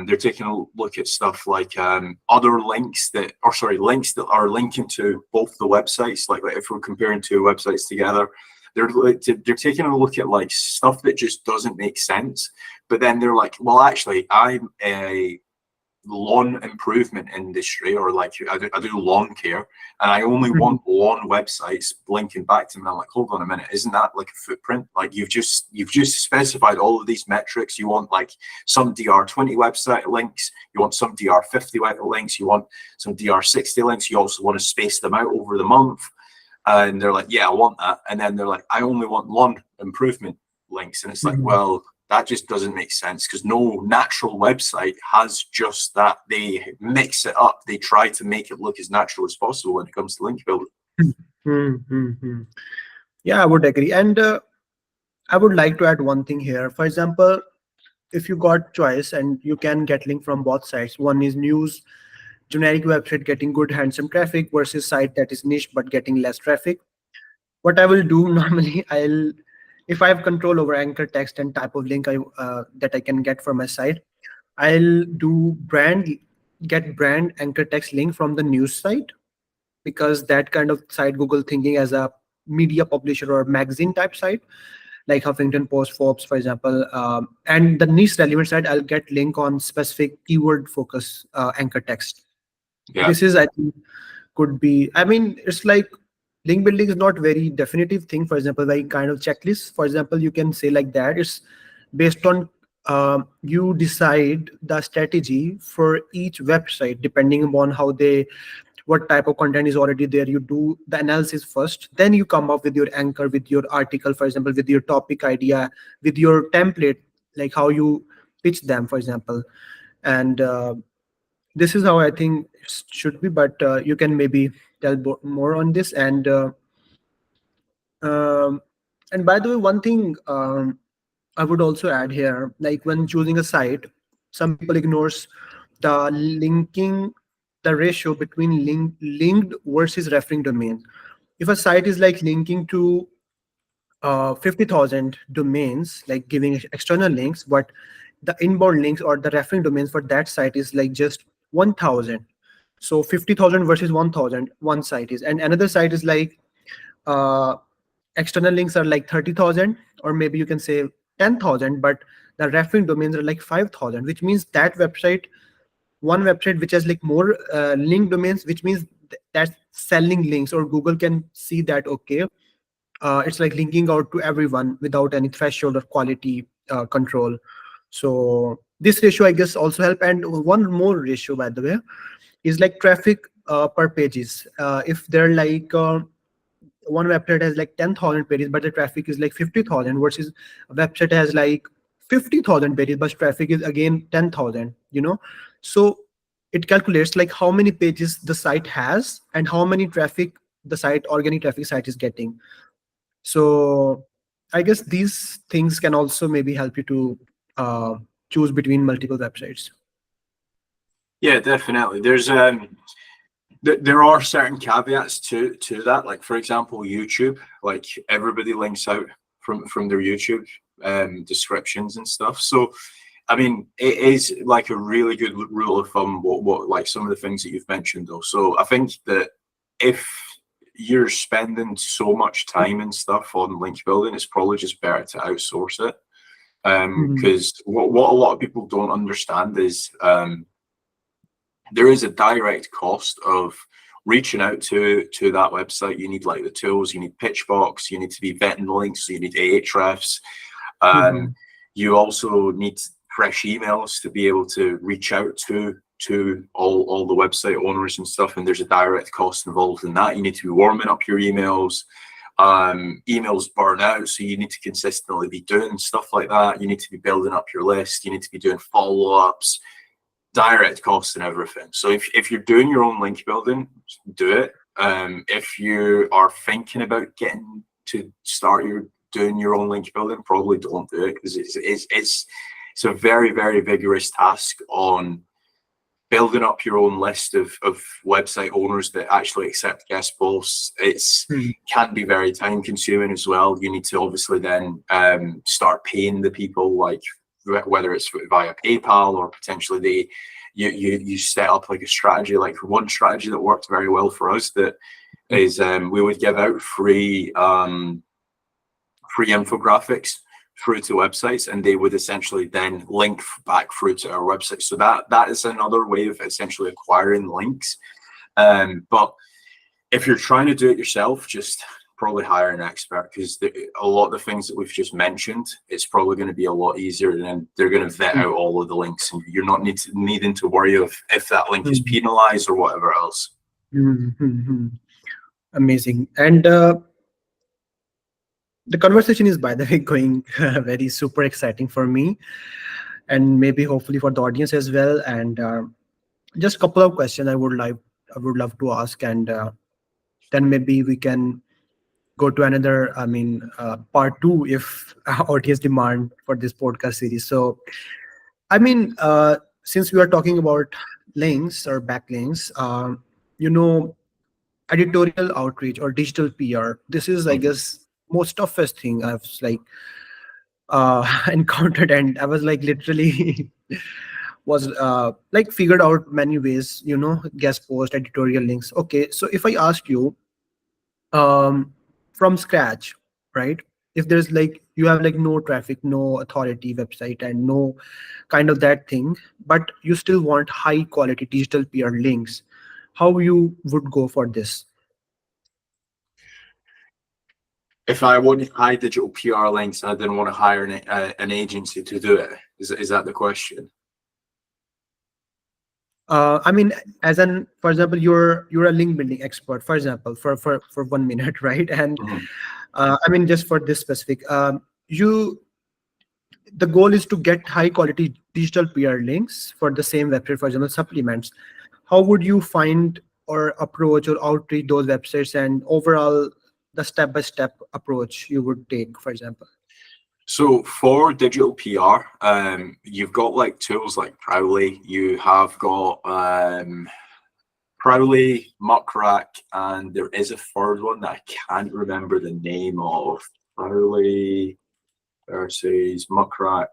They're taking a look at stuff like other links that are linking to both the websites. Like if we're comparing two websites together, they're taking a look at like stuff that just doesn't make sense. But then they're like, well, actually, I'm a lawn improvement industry, or like I do lawn care, and I only want lawn websites linking back to me. I'm like, hold on a minute, isn't that like a footprint? Like you've just specified all of these metrics. You want like some DR20 website links, you want some DR50 links, you want some DR60 links, you also want to space them out over the month. And they're like, yeah, I want that. And then they're like, I only want lawn improvement links. And it's like, well, that just doesn't make sense, because no natural website has just that. They mix it up. They try to make it look as natural as possible when it comes to link building. Yeah, I would agree. And I would like to add one thing here. For example, if you got choice and you can get link from both sides, one is news, generic website getting good handsome traffic, versus site that is niche but getting less traffic. What I will do normally, if I have control over anchor text and type of link that I can get from my site, I'll do get brand anchor text link from the news site, because that kind of site Google thinking as a media publisher or magazine type site, like Huffington Post, Forbes, for example. And the niche relevant site, I'll get link on specific keyword focus anchor text. Yeah. This is, I think, could be, I mean, it's like link building is not very definitive thing. For example, like kind of checklist, for example, you can say like that. It's based on you decide the strategy for each website depending upon how they, what type of content is already there. You do the analysis first, then you come up with your anchor, with your article, for example, with your topic idea, with your template, like how you pitch them, for example. And this is how I think it should be. But you can maybe tell more on this. Um, and by the way, one thing I would also add here, like when choosing a site, some people ignores the linking, the ratio between linked versus referring domains. If a site is like linking to 50,000 domains, like giving external links, but the inbound links or the referring domains for that site is like just 1,000. So 50,000 versus 1,000, one site is, and another site is like uh, external links are like 30,000, or maybe you can say 10,000, but the referring domains are like 5,000, which means that website, one website which has like more link domains, which means that's selling links, or Google can see that, okay, it's like linking out to everyone without any threshold or quality control. So this ratio, I guess, also help. And one more ratio, by the way, is like traffic per pages. If they're like one website has like 10,000 pages, but the traffic is like 50,000, versus a website has like 50,000 pages, but traffic is again 10,000, you know. So it calculates like how many pages the site has and how many traffic the site, organic traffic site, is getting. So I guess these things can also maybe help you to uh, choose between multiple websites. Yeah, definitely. There are certain caveats to that. Like for example, YouTube. Like everybody links out from their YouTube descriptions and stuff. So I mean, it is like a really good rule of thumb. What like some of the things that you've mentioned though. So I think that if you're spending so much time and stuff on link building, it's probably just better to outsource it. Mhm. Because what a lot of people don't understand is there is a direct cost of reaching out to that website. You need like the tools, you need Pitchbox, you need to be vetting the links, so you need Ahrefs. Mhm. You also need fresh emails to be able to reach out to all the website owners and stuff. And there's a direct cost involved in that. You need to be warming up your emails. Emails burn out, so you need to consistently be doing stuff like that. You need to be building up your list. You need to be doing follow-ups, direct costs and everything. So if you're doing your own link building, do it. If you are thinking about getting to start doing your own link building, probably don't do it, because it's a very, very vigorous task on building up your own list of website owners that actually accept guest posts. It's Mhm. can be very time consuming as well. You need to obviously then start paying the people, like whether it's via PayPal or potentially you set up like a strategy. Like one strategy that worked very well for us, that is we would give out free infographics through to websites, and they would essentially then link back through to our website. So that is another way of essentially acquiring links. But if you're trying to do it yourself, just probably hire an expert, because a lot of the things that we've just mentioned, it's probably going to be a lot easier, and then they're going to vet out all of the links, and you're not needing to worry if that link is Mhm. penalized or whatever else. Mhm. Amazing. And the conversation is, by the way, going very super exciting for me, and maybe hopefully for the audience as well. And just a couple of questions I would love to ask, and then maybe we can go to another, I mean, part two if audience demand for this podcast series. So I mean, since we are talking about links or backlinks, you know, editorial outreach or digital PR, this is, I Mhm. guess, most toughest thing I've like encountered. And I was like literally was like figured out many ways, you know, guest post, editorial links. Okay, so if I ask you from scratch, right, if there's like you have like no traffic, no authority website, and no kind of that thing, but you still want high quality digital PR links, how you would go for this? If I wanted high digital PR links, I didn't want to hire an agency to do it. Is that the question? I mean, for example, you're a link building expert, for example, for 1 minute, right? And Mhm. I mean, just for this specific, you the goal is to get high quality digital PR links for the same website, for example, supplements. How would you find or approach or outreach those websites, and overall the step by step approach you would take, for example? So for digital PR, you've got like tools like Prowly. You have got Prowly, Muckrack, and there is a third one that I can't remember the name of. Prowly versus Muckrack.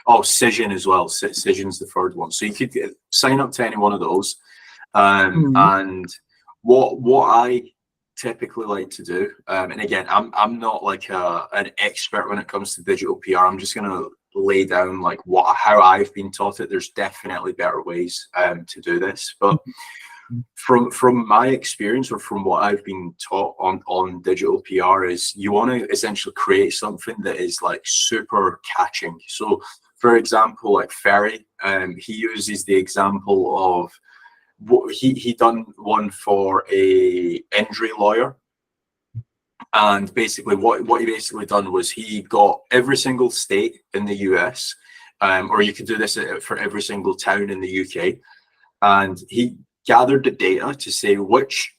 Oh, Cision as well. Cision's the third one. So you could sign up to any one of those. Hmm. And what I typically like to do, and again, I'm not like an expert when it comes to digital PR. I'm just going to lay down like how I've been taught it. There's definitely better ways to do this, but from my experience, or from what I've been taught on digital PR, is you want to essentially create something that is like super catching. So for example, like Ferry, he uses the example of what he done one for a injury lawyer, and basically what he basically done was he got every single state in the US, or you could do this for every single town in the UK, and he gathered the data to say which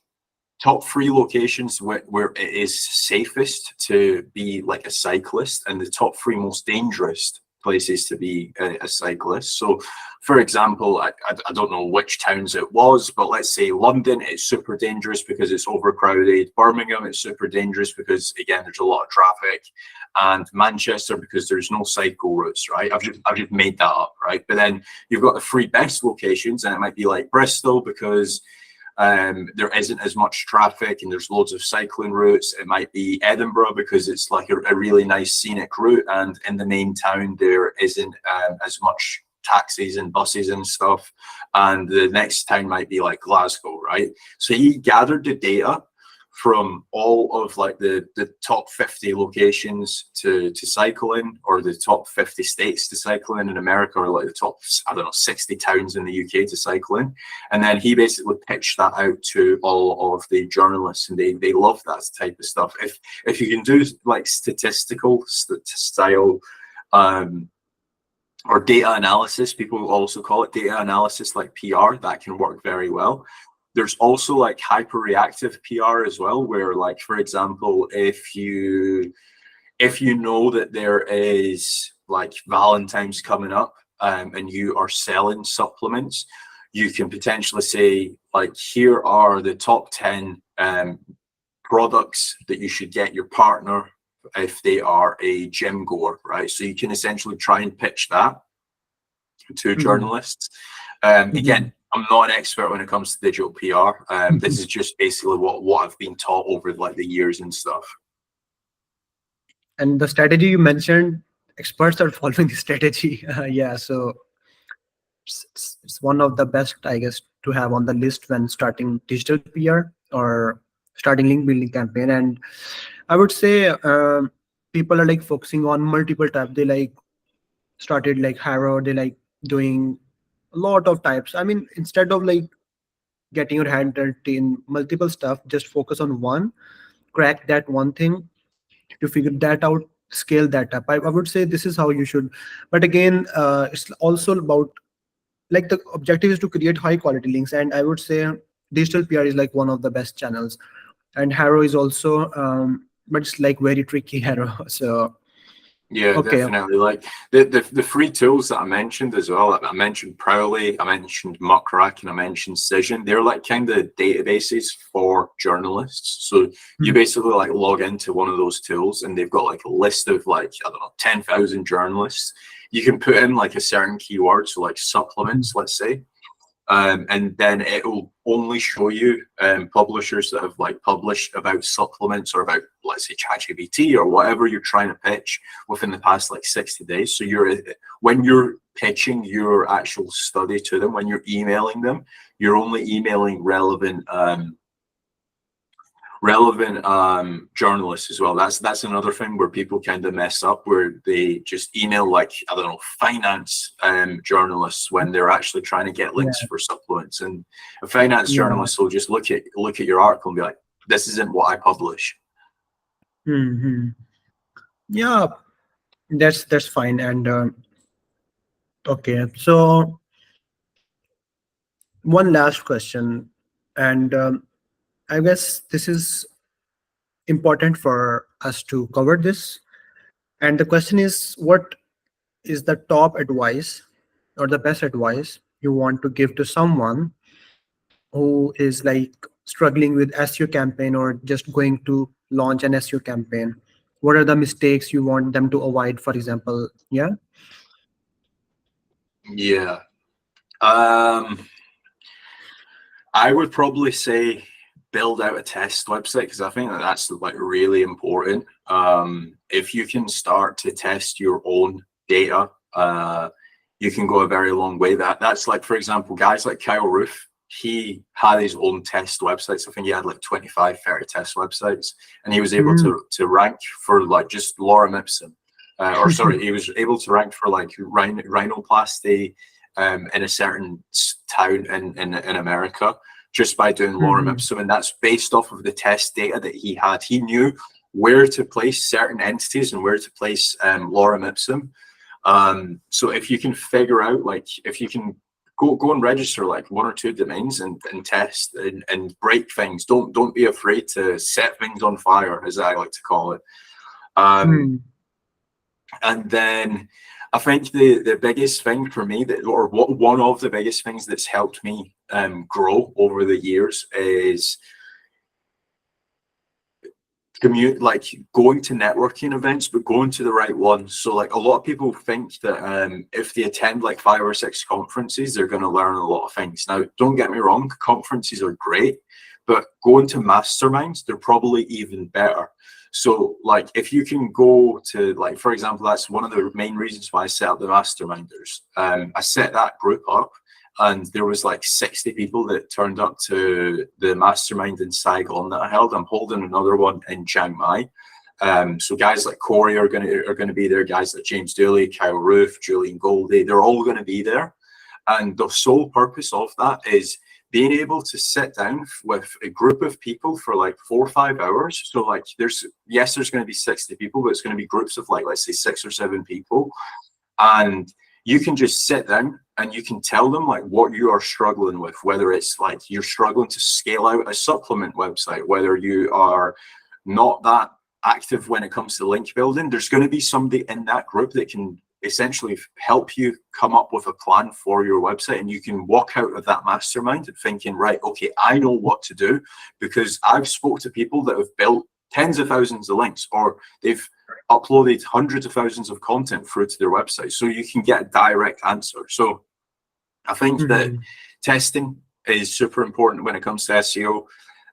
top 3 locations where it is safest to be like a cyclist, and the top 3 most dangerous places to be a cyclist. So for example, I don't know which towns it was, but let's say London, it's super dangerous because it's overcrowded. Birmingham, it's super dangerous because again there's a lot of traffic, and Manchester because there's no cycle routes, right? I've just made that up, right? But then you've got the 3 best locations, and it might be like Bristol because there isn't as much traffic and there's loads of cycling routes. It might be Edinburgh because it's like a really nice scenic route, and in the main town there isn't as much taxis and buses and stuff. And the next town might be like Glasgow, right? So he gathered the data from all of like the top 50 locations to cycle in, or the top 50 states to cycle in America, or like the top, I don't know, 60 towns in the UK to cycle in. And then he basically pitched that out to all of the journalists, and they love that type of stuff. If you can do like statistical style or data analysis, people also call it data analysis, like PR, that can work very well. There's also like hyper reactive PR as well, where like, for example, if you know that there is like Valentine's coming up, and you are selling supplements, you can potentially say like, here are the top 10 products that you should get your partner if they are a gym goer, right? So you can essentially try and pitch that to Mhm. journalists. Mhm. Again, I'm not an expert when it comes to digital PR. This is just basically what I've been taught over like the years and stuff. And the strategy you mentioned, experts are following the strategy. Yeah, so it's one of the best, I guess, to have on the list when starting digital PR or starting link building campaign. And I would say people are like focusing on multiple types. They like started like Harrow, they like doing a lot of types. I mean, instead of like getting your hand dirty in multiple stuff, just focus on one, crack that one thing, to figure that out, scale that up. I would say this is how you should. But again, it's also about, like, the objective is to create high quality links, and I would say digital PR is like one of the best channels, and Harrow is also, but it's like very tricky. Harrow. So Yeah, okay. definitely. Like the free tools that I mentioned as well. Like I mentioned Prowly, I mentioned Muckrack, and I mentioned Cision. They're like kind of databases for journalists. So you Hmm. basically like log into one of those tools, and they've got like a list of like, I don't know, 10,000 journalists. You can put in like a certain keyword, so like supplements, let's say, and then it will only show you publishers that have like published about supplements, or about, let's say, ChatGPT or whatever you're trying to pitch within the past like 60 days. So when you're pitching your actual study to them, when you're emailing them, you're only emailing relevant journalists as well. That's another thing where people kind of mess up, where they just email, like, I don't know, finance journalists, when they're actually trying to get links Yeah. for supplements. And a finance Yeah. journalist will just look at your article and be like, this isn't what I publish. Hmm. Yeah, that's fine. And okay, so one last question, and I guess this is important for us to cover this. And the question is, what is the top advice or the best advice you want to give to someone who is like struggling with SEO campaign or just going to launch an SEO campaign? What are the mistakes you want them to avoid, for example? Yeah. Yeah. I would probably say build out a test website, because I think that's like really important. If you can start to test your own data, you can go a very long way. That's like, for example, guys like Kyle Roof, he had his own test websites. I think he had like 25, 30 test websites, and he was able to rank for like just lorem ipsum. Or sorry, he was able to rank for like rhinoplasty in a certain town in America, just by doing lorem ipsum. And that's based off of the test data that he had. He knew where to place certain entities and where to place lorem ipsum. So if you can figure out, like, if you can go and register like 1 or 2 domains and test and break things. Don't be afraid to set things on fire, as I like to call it. And then I think the biggest thing for me, one of the biggest things that's helped me grow over the years, is like going to networking events, but going to the right ones. So like, a lot of people think that if they attend like 5 or 6 conferences, they're going to learn a lot of things. Now, don't get me wrong, conferences are great, but going to masterminds, they're probably even better. So like, if you can go to, like, for example, that's one of the main reasons why I set up the masterminders. I set that group up, and there was like 60 people that turned up to the mastermind in Saigon that I held. I'm holding another one in Chiang Mai. So guys like Koray are going to be there. Guys like James Dooley, Kyle Roof, Julian Goldie, they're all going to be there. And the sole purpose of that is being able to sit down with a group of people for like 4 or 5 hours. So like, there's going to be 60 people, but it's going to be groups of like, let's say 6 or 7 people. And you can just sit down and you can tell them like what you are struggling with, whether it's like you're struggling to scale out a supplement website, whether you are not that active when it comes to link building. There's going to be somebody in that group that can essentially help you come up with a plan for your website, and you can walk out of that mastermind thinking, right, okay, I know what to do, because I've spoke to people that have built tens of thousands of links, or they've uploaded hundreds of thousands of content through to their website, so you can get a direct answer. So I think that testing is super important when it comes to SEO,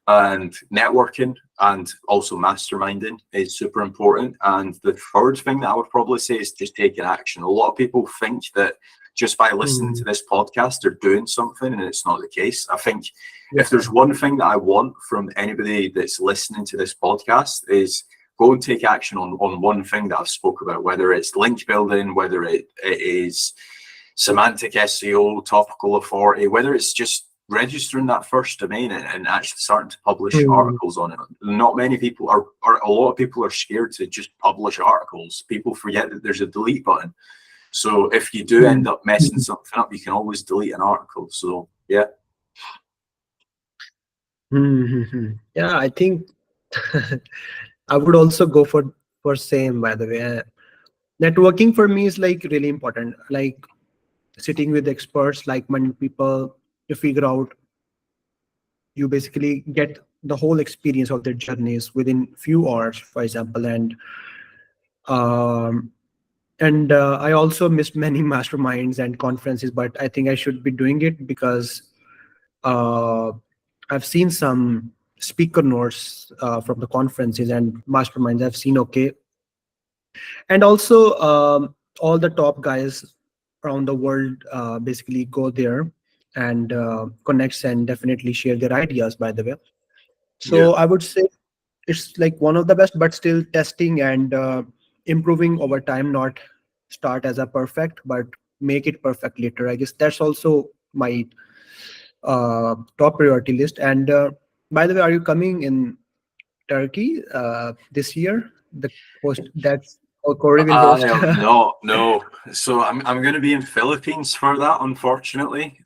and networking and also masterminding is super important. And the third thing that I would probably say is just taking action. A lot of people think that just by listening to this podcast, they're doing something, and it's not the case. I think if there's one thing that I want from anybody that's listening to this podcast, is go and take action on one thing that I've spoke about, whether it's link building, whether it is semantic SEO, topical authority, whether it's just registering that first domain and actually starting to publish articles on it. Not many people are a lot of people are scared to just publish articles. People forget that there's a delete button. So if you do end up messing something up, you can always delete an article. So yeah. Yeah, I think I would also go for same, by the way. Networking for me is like really important. Like sitting with experts, like-minded people, to figure out, you basically get the whole experience of their journeys within few hours, for example. Um, and I also missed many masterminds and conferences, but I think I should be doing it, because uh, I've seen some speaker notes from the conferences and masterminds. I've seen, okay. And also all the top guys around the world basically go there and connects and definitely share their ideas, by the way. Yeah. So I would say it's like one of the best, but still testing and improving over time, not start as a perfect, but make it perfect later. I guess that's also my top priority list. And by the way, are you coming in Turkey this year? The host that's or Koray will I host. am not, no. So I'm going to be in Philippines for that, unfortunately.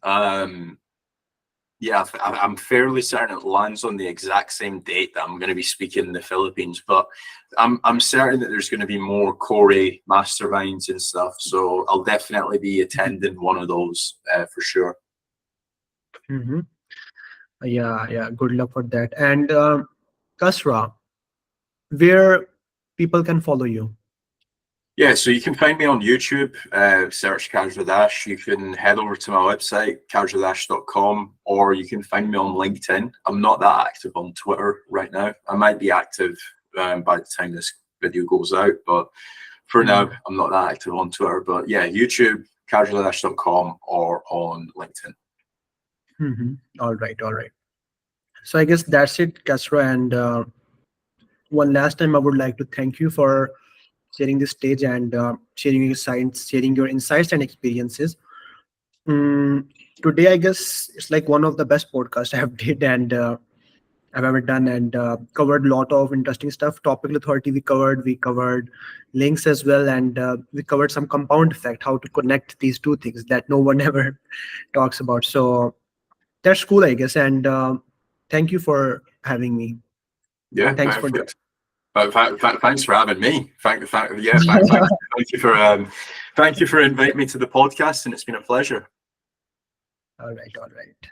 Yeah, I'm fairly certain it lands on the exact same date that I'm going to be speaking in the Philippines, but I'm certain that there's going to be more Koray masterminds and stuff. So I'll definitely be attending one of those for sure. Mhm. Yeah, yeah. Good luck for that. And Kasra, where people can follow you. Yeah, so you can find me on YouTube, search Kasra Dash. You can head over to my website, kasradash.com, or you can find me on LinkedIn. I'm not that active on Twitter right now. I might be active by the time this video goes out, but for now, I'm not that active on Twitter. But yeah, YouTube, kasradash.com, or on LinkedIn. All right, all right. So I guess that's it, Kasra. And one last time, I would like to thank you for sharing this stage and sharing your insights and experiences. Mm, Today, I guess it's like one of the best podcasts I have did and I've ever done, and covered a lot of interesting stuff. Topical authority we covered links as well, and we covered some compound effect, how to connect these two things that no one ever talks about. So that's cool, I guess. And thank you for having me. Yeah, Thanks for joining. perfect. Thanks for having me. Thank you for inviting me to the podcast, and it's been a pleasure. All right, all right.